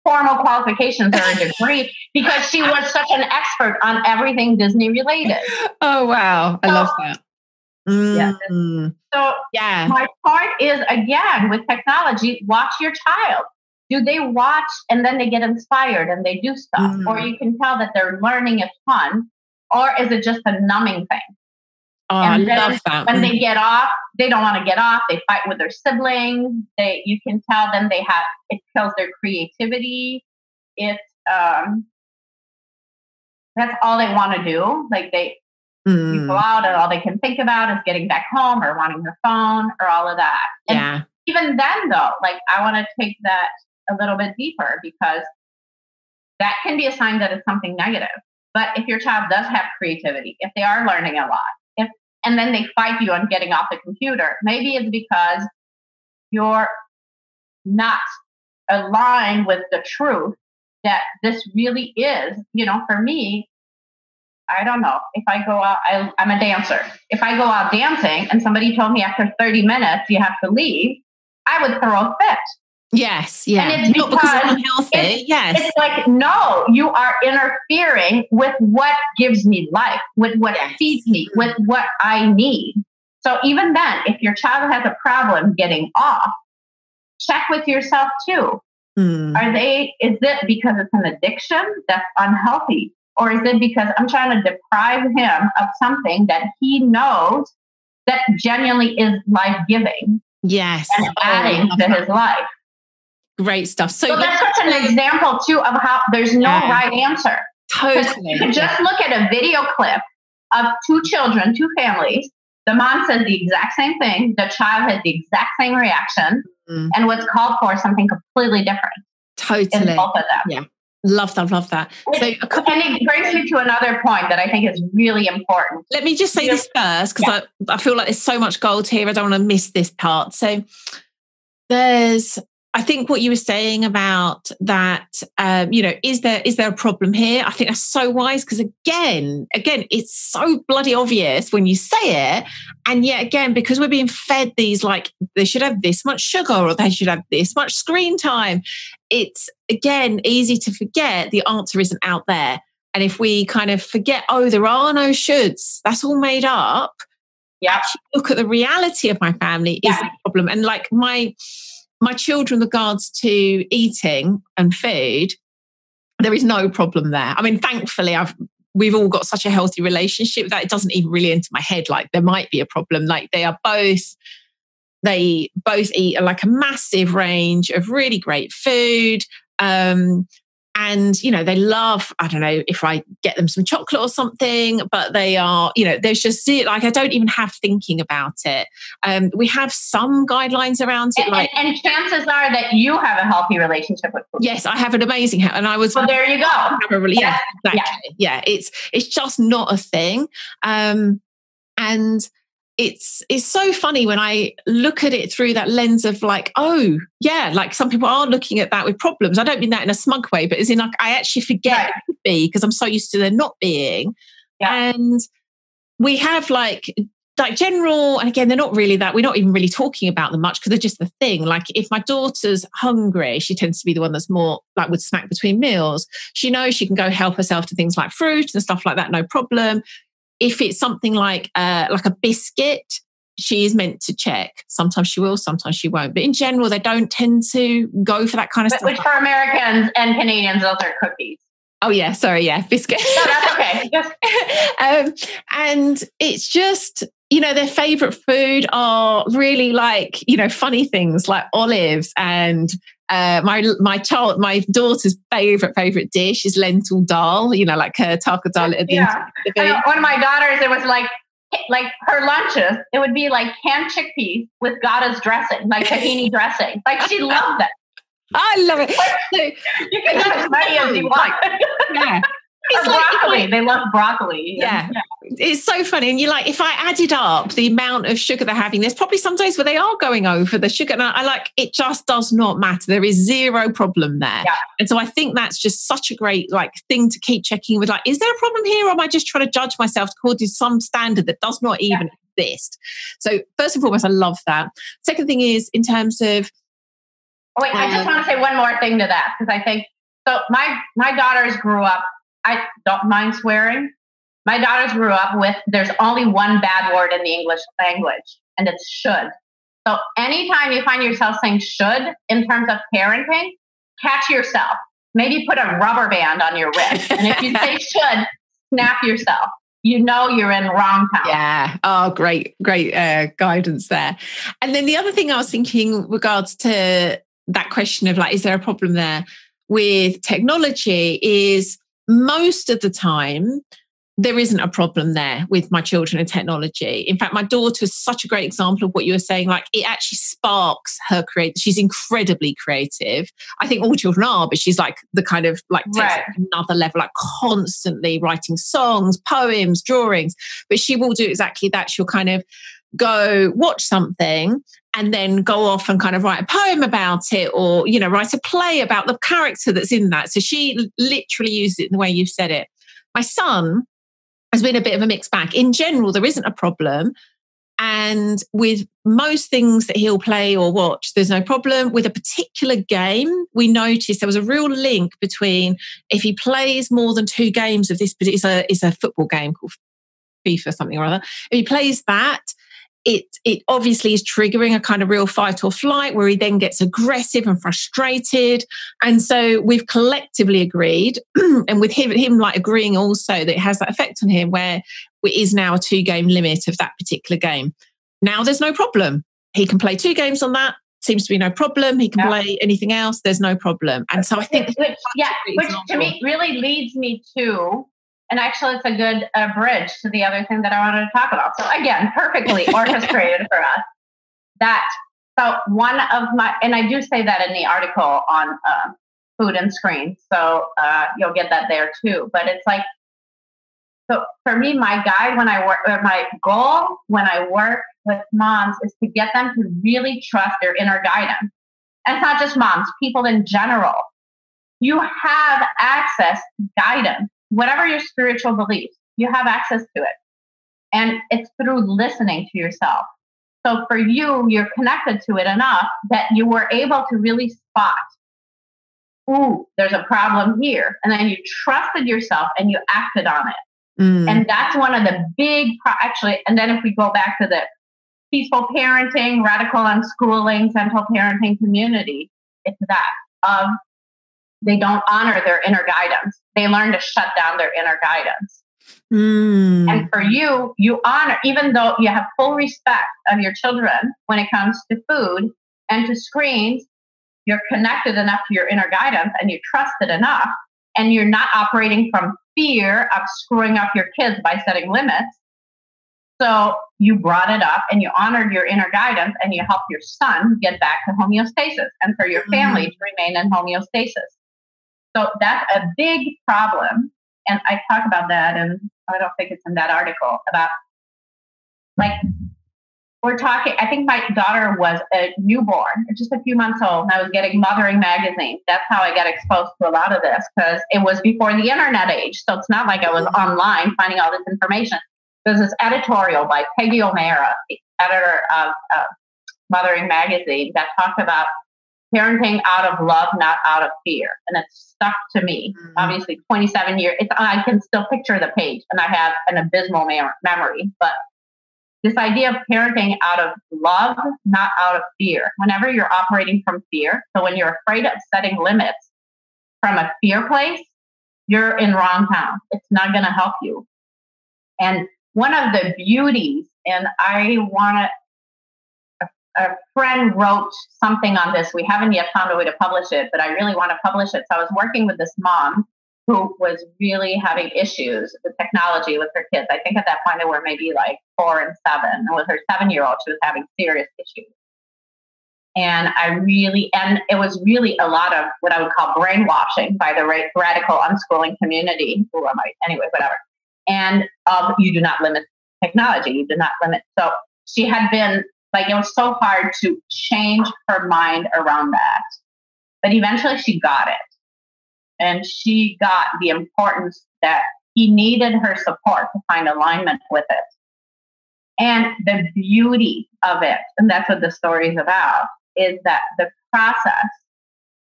formal qualifications or a degree because she was such an expert on everything Disney related. Oh, wow. I love that. Yeah. So my point is, again, with technology, watch your child. Do they watch and then they get inspired and they do stuff? Or you can tell that they're learning a ton? Or is it just a numbing thing? Oh, and I love that. When they get off, they don't want to get off. They fight with their siblings. You can tell them it kills their creativity. It's that's all they want to do. Like you go out and all they can think about is getting back home or wanting their phone or all of that. And even then though, like I want to take that a little bit deeper because that can be a sign that it's something negative. But if your child does have creativity, if they are learning a lot, and then they fight you on getting off the computer, maybe it's because you're not aligned with the truth that this really is, for me, I don't know. If I go out, I'm a dancer. If I go out dancing and somebody told me after 30 minutes you have to leave, I would throw a fit. Yes, yeah. And it's not because it's unhealthy. Yes. It's like, no, you are interfering with what gives me life, with what feeds me, with what I need. So even then, if your child has a problem getting off, check with yourself too. Is it because it's an addiction that's unhealthy? Or is it because I'm trying to deprive him of something that he knows that genuinely is life-giving? Yes. And adding to his life. Great stuff. So that's such an example too of how there's no right answer. Totally. You could just look at a video clip of two children, two families. The mom says the exact same thing. The child has the exact same reaction. And what's called for is something completely different. Totally. In both of them. Yeah. Love that. So and it brings me to another point that I think is really important. Let me just say this first, because I feel like there's so much gold here. I don't want to miss this part. So I think what you were saying about that, is there a problem here? I think that's so wise, because again, it's so bloody obvious when you say it. And yet again, because we're being fed these, like, they should have this much sugar or they should have this much screen time. It's, again, easy to forget the answer isn't out there. And if we kind of forget, there are no shoulds, that's all made up. Yeah. Actually look at the reality of my family is the problem. And like my children, with regards to eating and food, there is no problem there. I mean, thankfully, we've all got such a healthy relationship that it doesn't even really enter my head like there might be a problem. Like they both eat like a massive range of really great food. And, they love, I don't know if I get them some chocolate or something, but they are, there's just, like, I don't even have thinking about it. We have some guidelines around it. And chances are that you have a healthy relationship with food. Yes, I have an amazing, and I was. Well, there you go. Yeah, exactly. Yeah, it's just not a thing. And it's so funny when I look at it through that lens of like, like some people are looking at that with problems. I don't mean that in a smug way, but as in like, I actually forget it could be because I'm so used to there not being. Yeah. And we have like general, and again, they're not really that, we're not even really talking about them much because they're just the thing. Like if my daughter's hungry, she tends to be the one that's more like would snack between meals. She knows she can go help herself to things like fruit and stuff like that, no problem. If it's something like a biscuit, she is meant to check. Sometimes she will, sometimes she won't. But in general, they don't tend to go for that kind of stuff. Which for Americans and Canadians, those are cookies. Oh, yeah. Sorry. Yeah. Biscuits. No, that's okay. And it's just, their favorite food are really like, funny things like olives. And my daughter's favorite dish is lentil dal, like her taco dal. Yeah. One of my daughters, it was like her lunches, it would be like canned chickpeas with Gouda's dressing, like tahini dressing. Like she loved that. I love it. So, you can have as many as you want. Yeah. It's broccoli. They love broccoli. Yeah. It's so funny. And you're like, if I added up the amount of sugar they're having, there's probably some days where they are going over the sugar. And I like, it just does not matter. There is zero problem there. Yeah. And so I think that's just such a great thing to keep checking with, like, is there a problem here? Or am I just trying to judge myself according to some standard that does not even exist? So first and foremost, I love that. Second thing is in terms of, wait, I just want to say one more thing to that, because I think, so my daughters grew up, I don't mind swearing. My daughters grew up with, there's only one bad word in the English language, and it's should. So anytime you find yourself saying should in terms of parenting, catch yourself. Maybe put a rubber band on your wrist. And if you say should, snap yourself. You're in wrong town. Yeah. Oh, great guidance there. And then the other thing I was thinking regards to that question of like, is there a problem there with technology is most of the time there isn't a problem there with my children and technology. In fact, my daughter is such a great example of what you were saying. Like, it actually sparks her creative. She's incredibly creative. I think all children are, but she's like the kind of like takes it to another level, like constantly writing songs, poems, drawings. But she will do exactly that. She'll kind of go watch something and then go off and kind of write a poem about it, or, you know, write a play about the character that's in that. So she literally uses it in the way you've said it. My son has been a bit of a mixed bag. In general, there isn't a problem. And with most things that he'll play or watch, there's no problem. With a particular game, we noticed there was a real link between if he plays more than 2 games of this, but it's a football game called FIFA something or other. If he plays that, it obviously is triggering a kind of real fight or flight where he then gets aggressive and frustrated. And so we've collectively agreed, and with him like agreeing also, that it has that effect on him where it is now a 2-game limit of that particular game. Now there's no problem. He can play 2 games on that. Seems to be no problem. He can play anything else. There's no problem. And so I think which to me really leads me to, and actually it's a good bridge to the other thing that I wanted to talk about. So again, perfectly orchestrated for us. So one of my, and I do say that in the article on food and screen. So you'll get that there too. But it's like, so for me, my goal when I work with moms is to get them to really trust their inner guidance. And it's not just moms, people in general. You have access to guidance. Whatever your spiritual beliefs, you have access to it. And it's through listening to yourself. So for you, you're connected to it enough that you were able to really spot, ooh, there's a problem here. And then you trusted yourself and you acted on it. And that's one of the big, and then if we go back to the peaceful parenting, radical unschooling, gentle parenting community, it's that. They don't honor their inner guidance. They learn to shut down their inner guidance. And for you, you honor, even though you have full respect of your children when it comes to food and to screens, you're connected enough to your inner guidance and you trust it enough, and you're not operating from fear of screwing up your kids by setting limits. So you brought it up and you honored your inner guidance and you helped your son get back to homeostasis and for your family to remain in homeostasis. So that's a big problem. And I talk about that, and I don't think it's in that article, about like, we're talking, I think my daughter was a newborn, just a few months old, and I was getting Mothering magazine. That's how I got exposed to a lot of this, because it was before the internet age. So it's not like I was online finding all this information. There's this editorial by Peggy O'Mara, the editor of Mothering magazine, that talked about parenting out of love, not out of fear. And it stuck to me. Obviously, 27 years, I can still picture the page, and I have an abysmal memory. But this idea of parenting out of love, not out of fear. Whenever you're operating from fear, so when you're afraid of setting limits from a fear place, you're in wrong town. It's not going to help you. And one of the beauties, and a friend wrote something on this. We haven't yet found a way to publish it, but I really want to publish it. So I was working with this mom who was really having issues with technology with her kids. I think at that point they were maybe like 4 and 7. And with her 7-year-old, she was having serious issues. And it was really a lot of what I would call brainwashing by the radical unschooling community. Who am I? Anyway, whatever. And you do not limit technology. You do not limit. So she had been, like, it was so hard to change her mind around that. But eventually she got it. And she got the importance that he needed her support to find alignment with it. And the beauty of it, and that's what the story is about, is that the process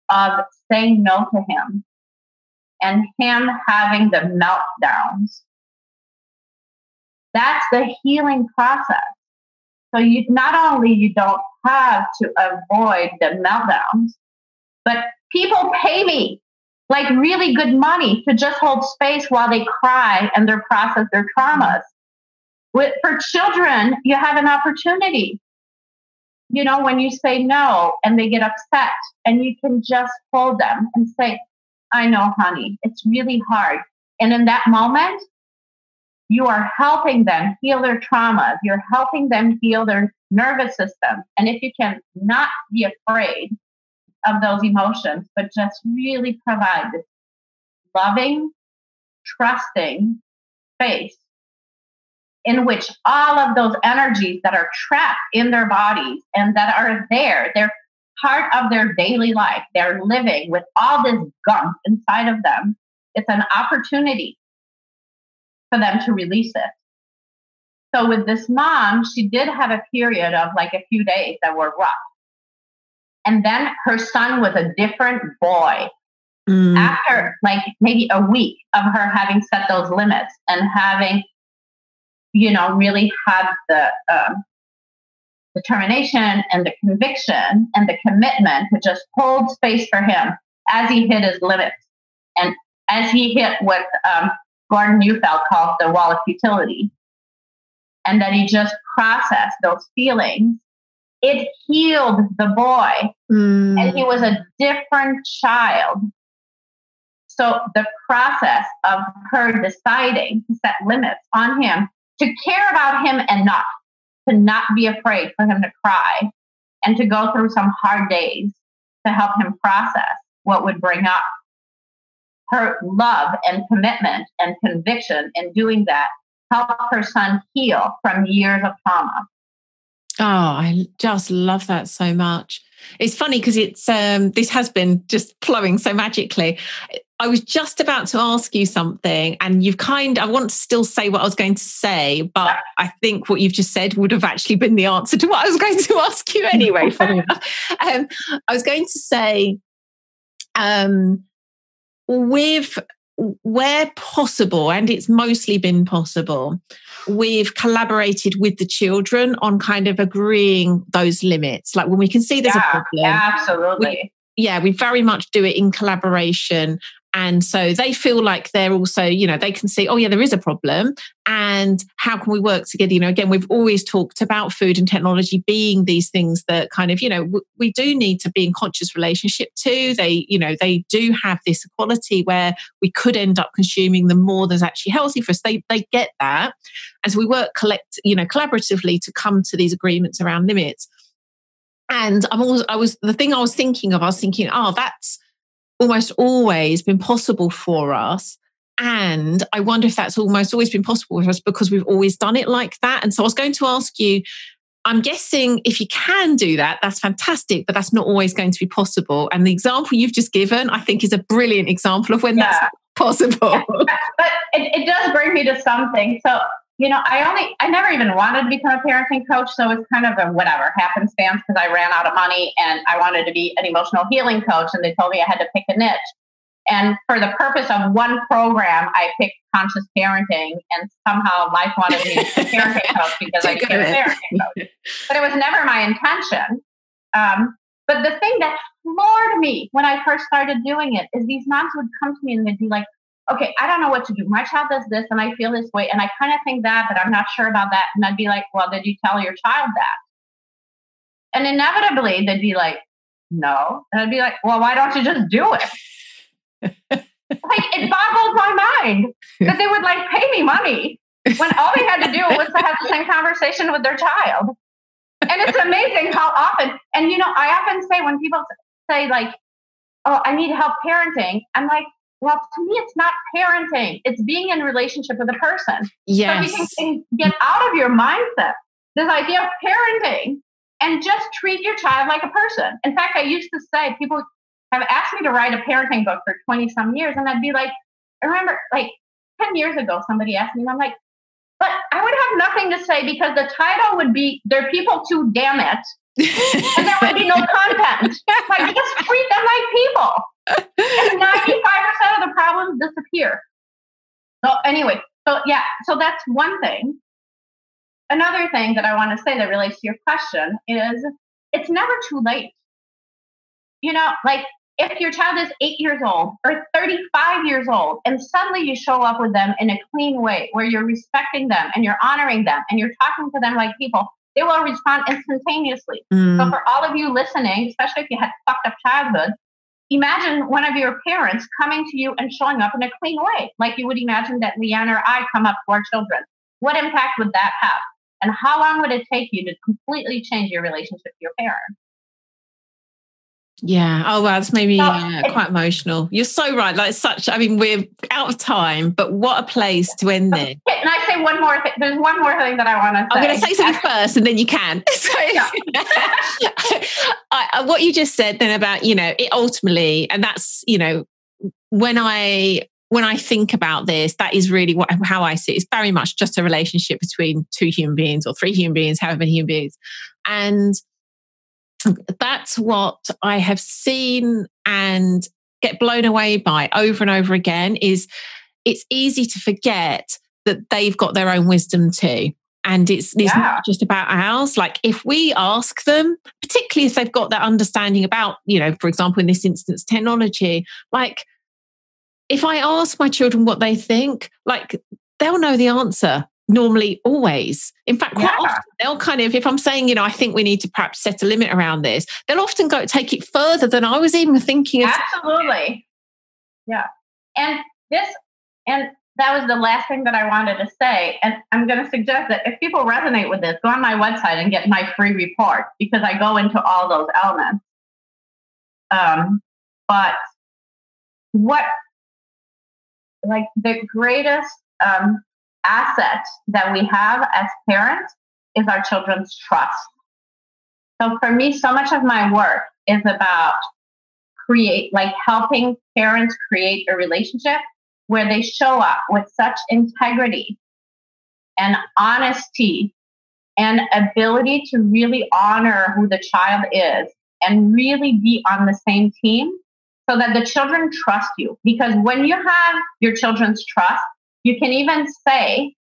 of saying no to him and him having the meltdowns, that's the healing process. So you don't have to avoid the meltdowns, but people pay me like really good money to just hold space while they cry and they process their traumas. For children, you have an opportunity. You know, when you say no and they get upset, and you can just hold them and say, I know, honey, it's really hard. And in that moment, you are helping them heal their traumas. You're helping them heal their nervous system. And if you can not be afraid of those emotions, but just really provide this loving, trusting space in which all of those energies that are trapped in their bodies and that are there, they're part of their daily life. They're living with all this gunk inside of them. It's an opportunity for them to release it. So with this mom, she did have a period of like a few days that were rough. And then her son was a different boy. After like maybe a week of her having set those limits and having, really had the determination and the conviction and the commitment to just hold space for him as he hit his limits. And as he hit what Gordon Neufeld calls the wall of futility, and that he just processed those feelings, it healed the boy. And he was a different child. So the process of her deciding to set limits on him, to care about him enough to not be afraid for him to cry and to go through some hard days to help him process what would bring up her love and commitment and conviction in doing that, help her son heal from years of trauma. Oh, I just love that so much. It's funny because it's this has been just flowing so magically. I was just about to ask you something, and I want to still say what I was going to say, but I think what you've just said would have actually been the answer to what I was going to ask you anyway. I was going to say, where possible, and it's mostly been possible, we've collaborated with the children on kind of agreeing those limits. Like when we can see there's a problem. Absolutely. We very much do it in collaboration. And so they feel like they're also, they can see, oh yeah, there is a problem. And how can we work together? Again, we've always talked about food and technology being these things that kind of, we do need to be in conscious relationship to. They do have this equality where we could end up consuming them more than is actually healthy for us. They get that. And so we work collaboratively to come to these agreements around limits. And the thing I was thinking, that's almost always been possible for us. And I wonder if that's almost always been possible for us because we've always done it like that. And so I was going to ask you, I'm guessing if you can do that, that's fantastic, but that's not always going to be possible. And the example you've just given, I think, is a brilliant example of when that's possible. But it does bring me to something. So, I never even wanted to become a parenting coach. So it's kind of a whatever happenstance because I ran out of money and I wanted to be an emotional healing coach. And they told me I had to pick a niche. And for the purpose of one program, I picked conscious parenting, and somehow life wanted me to be a parenting coach because I became a parenting coach. But it was never my intention. But the thing that floored me when I first started doing it is these moms would come to me and they'd be like, okay, I don't know what to do. My child does this and I feel this way. And I kind of think that, but I'm not sure about that. And I'd be like, well, did you tell your child that? And inevitably they'd be like, no. And I'd be like, well, why don't you just do it? It boggles my mind that they would pay me money when all they had to do was to have the same conversation with their child. And it's amazing how often, and I often say when people say oh, I need help parenting, I'm like, well, to me, it's not parenting. It's being in relationship with a person. Yes. So you can get out of your mindset this idea of parenting and just treat your child like a person. In fact, I used to say, people have asked me to write a parenting book for 20 some years. And I'd be like, I remember 10 years ago, somebody asked me, and I'm like, but I would have nothing to say because the title would be, "They're people too, damn it." And there would be no content. Just treat them like people. And 95% of the problems disappear. So anyway, so that's one thing. Another thing that I want to say that relates to your question is it's never too late. If your child is 8 years old or 35 years old and suddenly you show up with them in a clean way where you're respecting them and you're honoring them and you're talking to them like people, they will respond instantaneously. So for all of you listening, especially if you had fucked up childhood, imagine one of your parents coming to you and showing up in a clean way, like you would imagine that Eliane or I come up to our children. What impact would that have? And how long would it take you to completely change your relationship with your parents? Yeah. Oh, wow. That's made me quite emotional. You're so right. Like we're out of time, but what a place to end this. Can I say one more thing? There's one more thing that I want to say. I'm going to say something first and then you can. So what you just said then about, it ultimately, and that's, when I think about this, that is really how I see it. It's very much just a relationship between two human beings or three human beings, however many human beings. And that's what I have seen and get blown away by over and over again is it's easy to forget that they've got their own wisdom too. And it's not just about ours. Like if we ask them, particularly if they've got that understanding about, for example, in this instance, technology, like if I ask my children what they think, like they'll know the answer. Normally, always. In fact, quite often they'll kind of, if I'm saying, I think we need to perhaps set a limit around this, they'll often take it further than I was even thinking of. Absolutely. Yeah. And that was the last thing that I wanted to say. And I'm going to suggest that if people resonate with this, go on my website and get my free report because I go into all those elements. But the greatest, asset that we have as parents is our children's trust. So for me, so much of my work is about helping parents create a relationship where they show up with such integrity and honesty and ability to really honor who the child is and really be on the same team so that the children trust you. Because when you have your children's trust, you can even say,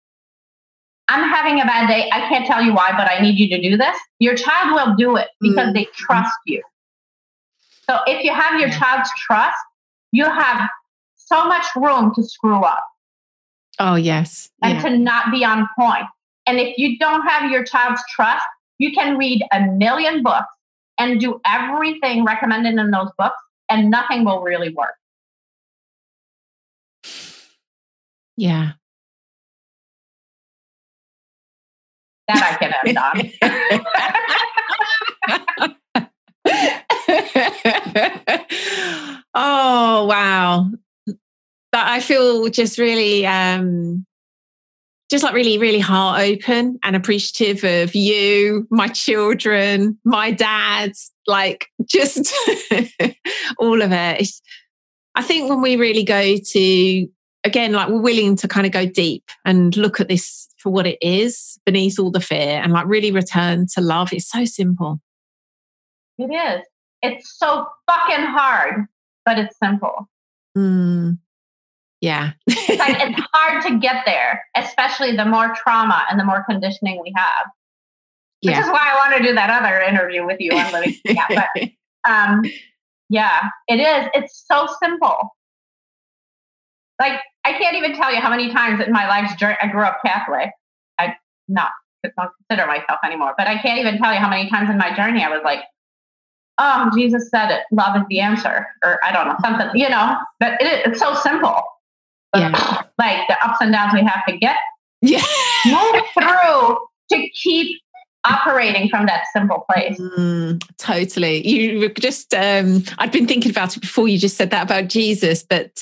I'm having a bad day. I can't tell you why, but I need you to do this. Your child will do it because they trust you. So if you have your child's trust, you have so much room to screw up. Oh, yes. And to not be on point. And if you don't have your child's trust, you can read 1,000,000 books and do everything recommended in those books, and nothing will really work. Yeah. That I can end on. Oh, wow. That I feel just really, really, really heart open and appreciative of you, my children, my dad, like just all of it. I think when we really go to, again, like we're willing to kind of go deep and look at this for what it is beneath all the fear and like really return to love. It's so simple. It is. It's so fucking hard, but it's simple. Yeah. It's hard to get there, especially the more trauma and the more conditioning we have. Which is why I want to do that other interview with you on living. It is. It's so simple. Like, I can't even tell you how many times in my life's journey, I grew up Catholic. I don't consider myself anymore, but I can't even tell you how many times in my journey I was like, oh, Jesus said it. Love is the answer. Or I don't know, something, but it's so simple. But like the ups and downs we have to get move through to keep operating from that simple place. Totally. You were just, I'd been thinking about it before you just said that about Jesus, but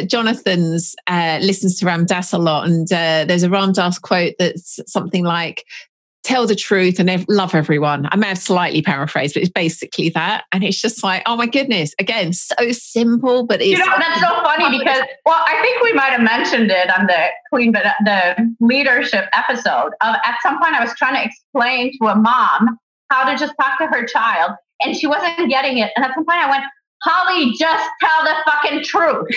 Jonathan's listens to Ram Dass a lot, and there's a Ram Dass quote that's something like, tell the truth and love everyone. I may have slightly paraphrased, but it's basically that. And it's just like, oh my goodness, again, so simple, but it's... that's so funny because, I think we might have mentioned it on the leadership episode. At some point I was trying to explain to a mom how to just talk to her child, and she wasn't getting it. And at some point I went, Holly, just tell the fucking truth.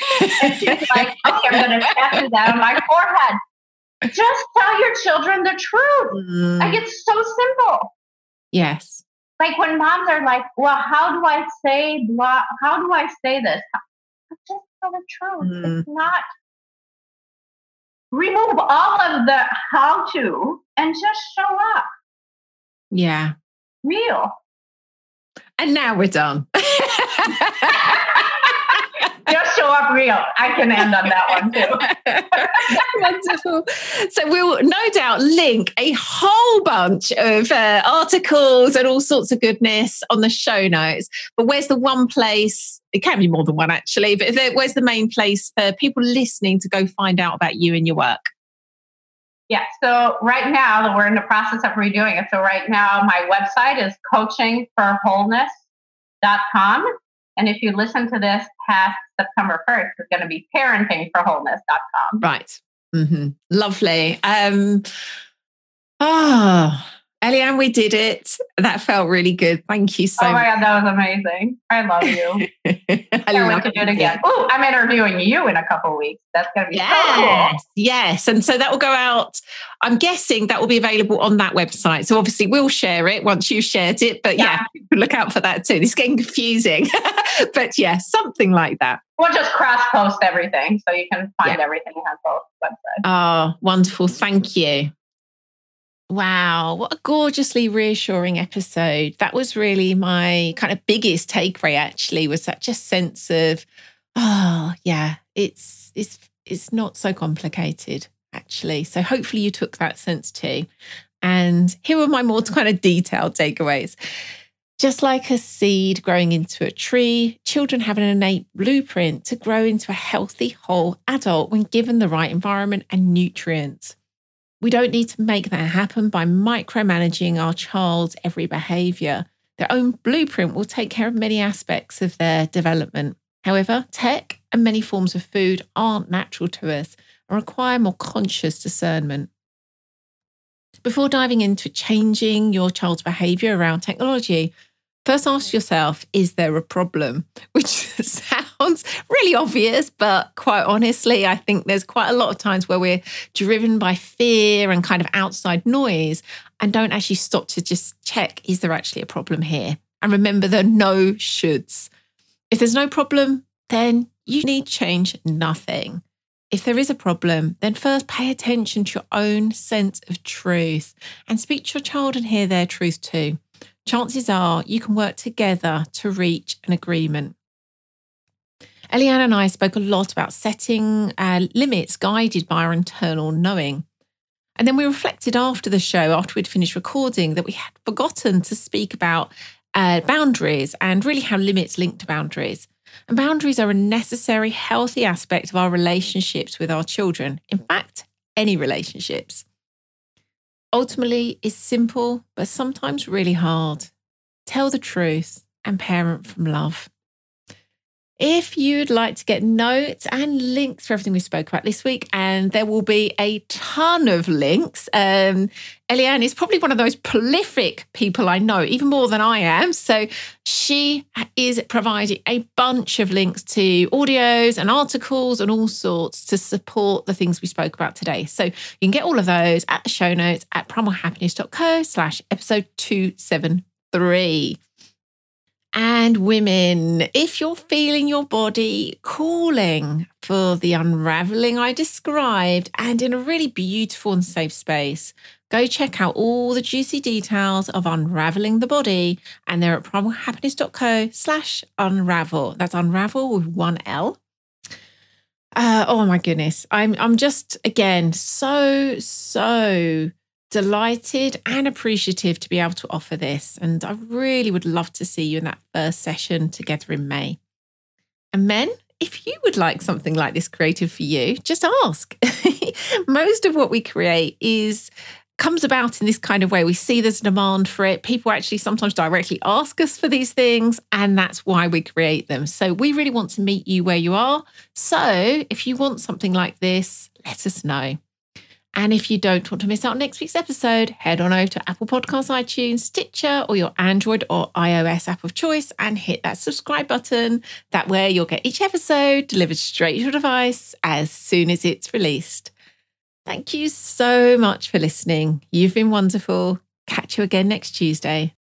And she's like, okay, I'm going to tattoo that on my forehead. Just tell your children the truth. Like, it's so simple. Yes. Like when moms are like, well, how do I say this? Just tell the truth. It's not. Remove all of the how to and just show up. Yeah. Real. And now we're done. Just show up real. I can end on that one too. Wonderful. So we'll no doubt link a whole bunch of articles and all sorts of goodness on the show notes. But where's the one place? It can be more than one actually, but where's the main place for people listening to go find out about you and your work? Yeah. So right now we're in the process of redoing it. So right now my website is coachingforwholeness.com. And if you listen to this past September 1st, it's going to be parentingforwholeness.com. Right. Mm-hmm. Lovely. Eliane, we did it. That felt really good. Thank you so much. Oh my God, that was amazing. I love you. I can't wait to do it again. Oh, I'm interviewing you in a couple of weeks. That's going to be so cool. Yes. And so that will go out. I'm guessing that will be available on that website. So obviously we'll share it once you've shared it. But yeah, look out for that too. It's getting confusing. But yeah, something like that. We'll just cross-post everything so you can find everything on both websites. Oh, wonderful. Thank you. Wow, what a gorgeously reassuring episode. That was really my kind of biggest takeaway actually, was such a sense of, it's not so complicated actually. So hopefully you took that sense too. And here are my more kind of detailed takeaways. Just like a seed growing into a tree, children have an innate blueprint to grow into a healthy, whole adult when given the right environment and nutrients. We don't need to make that happen by micromanaging our child's every behaviour. Their own blueprint will take care of many aspects of their development. However, tech and many forms of food aren't natural to us and require more conscious discernment. Before diving into changing your child's behaviour around technology, first ask yourself, is there a problem? Which sounds really obvious, but quite honestly, I think there's quite a lot of times where we're driven by fear and kind of outside noise and don't actually stop to just check, is there actually a problem here? And remember the no shoulds. If there's no problem, then you need change nothing. If there is a problem, then first pay attention to your own sense of truth and speak to your child and hear their truth too. Chances are you can work together to reach an agreement. Eliane and I spoke a lot about setting limits guided by our internal knowing. And then we reflected after the show, after we'd finished recording, that we had forgotten to speak about boundaries and really how limits link to boundaries. And boundaries are a necessary, healthy aspect of our relationships with our children. In fact, any relationships. Ultimately, it's simple, but sometimes really hard. Tell the truth and parent from love. If you'd like to get notes and links for everything we spoke about this week, and there will be a ton of links. Eliane is probably one of those prolific people I know, even more than I am. So she is providing a bunch of links to audios and articles and all sorts to support the things we spoke about today. So you can get all of those at the show notes at primalhappiness.co/episode 273. And women, if you're feeling your body calling for the unraveling I described and in a really beautiful and safe space, go check out all the juicy details of unraveling the body. And they're at primalhappiness.co/unravel. That's unravel with one L. Oh my goodness. I'm just, again, so delighted and appreciative to be able to offer this. And I really would love to see you in that first session together in May. And men, if you would like something like this created for you, just ask. Most of what we create comes about in this kind of way. We see there's a demand for it. People actually sometimes directly ask us for these things, and that's why we create them. So we really want to meet you where you are. So if you want something like this, let us know. And if you don't want to miss out on next week's episode, head on over to Apple Podcasts, iTunes, Stitcher, or your Android or iOS app of choice and hit that subscribe button. That way you'll get each episode delivered straight to your device as soon as it's released. Thank you so much for listening. You've been wonderful. Catch you again next Tuesday.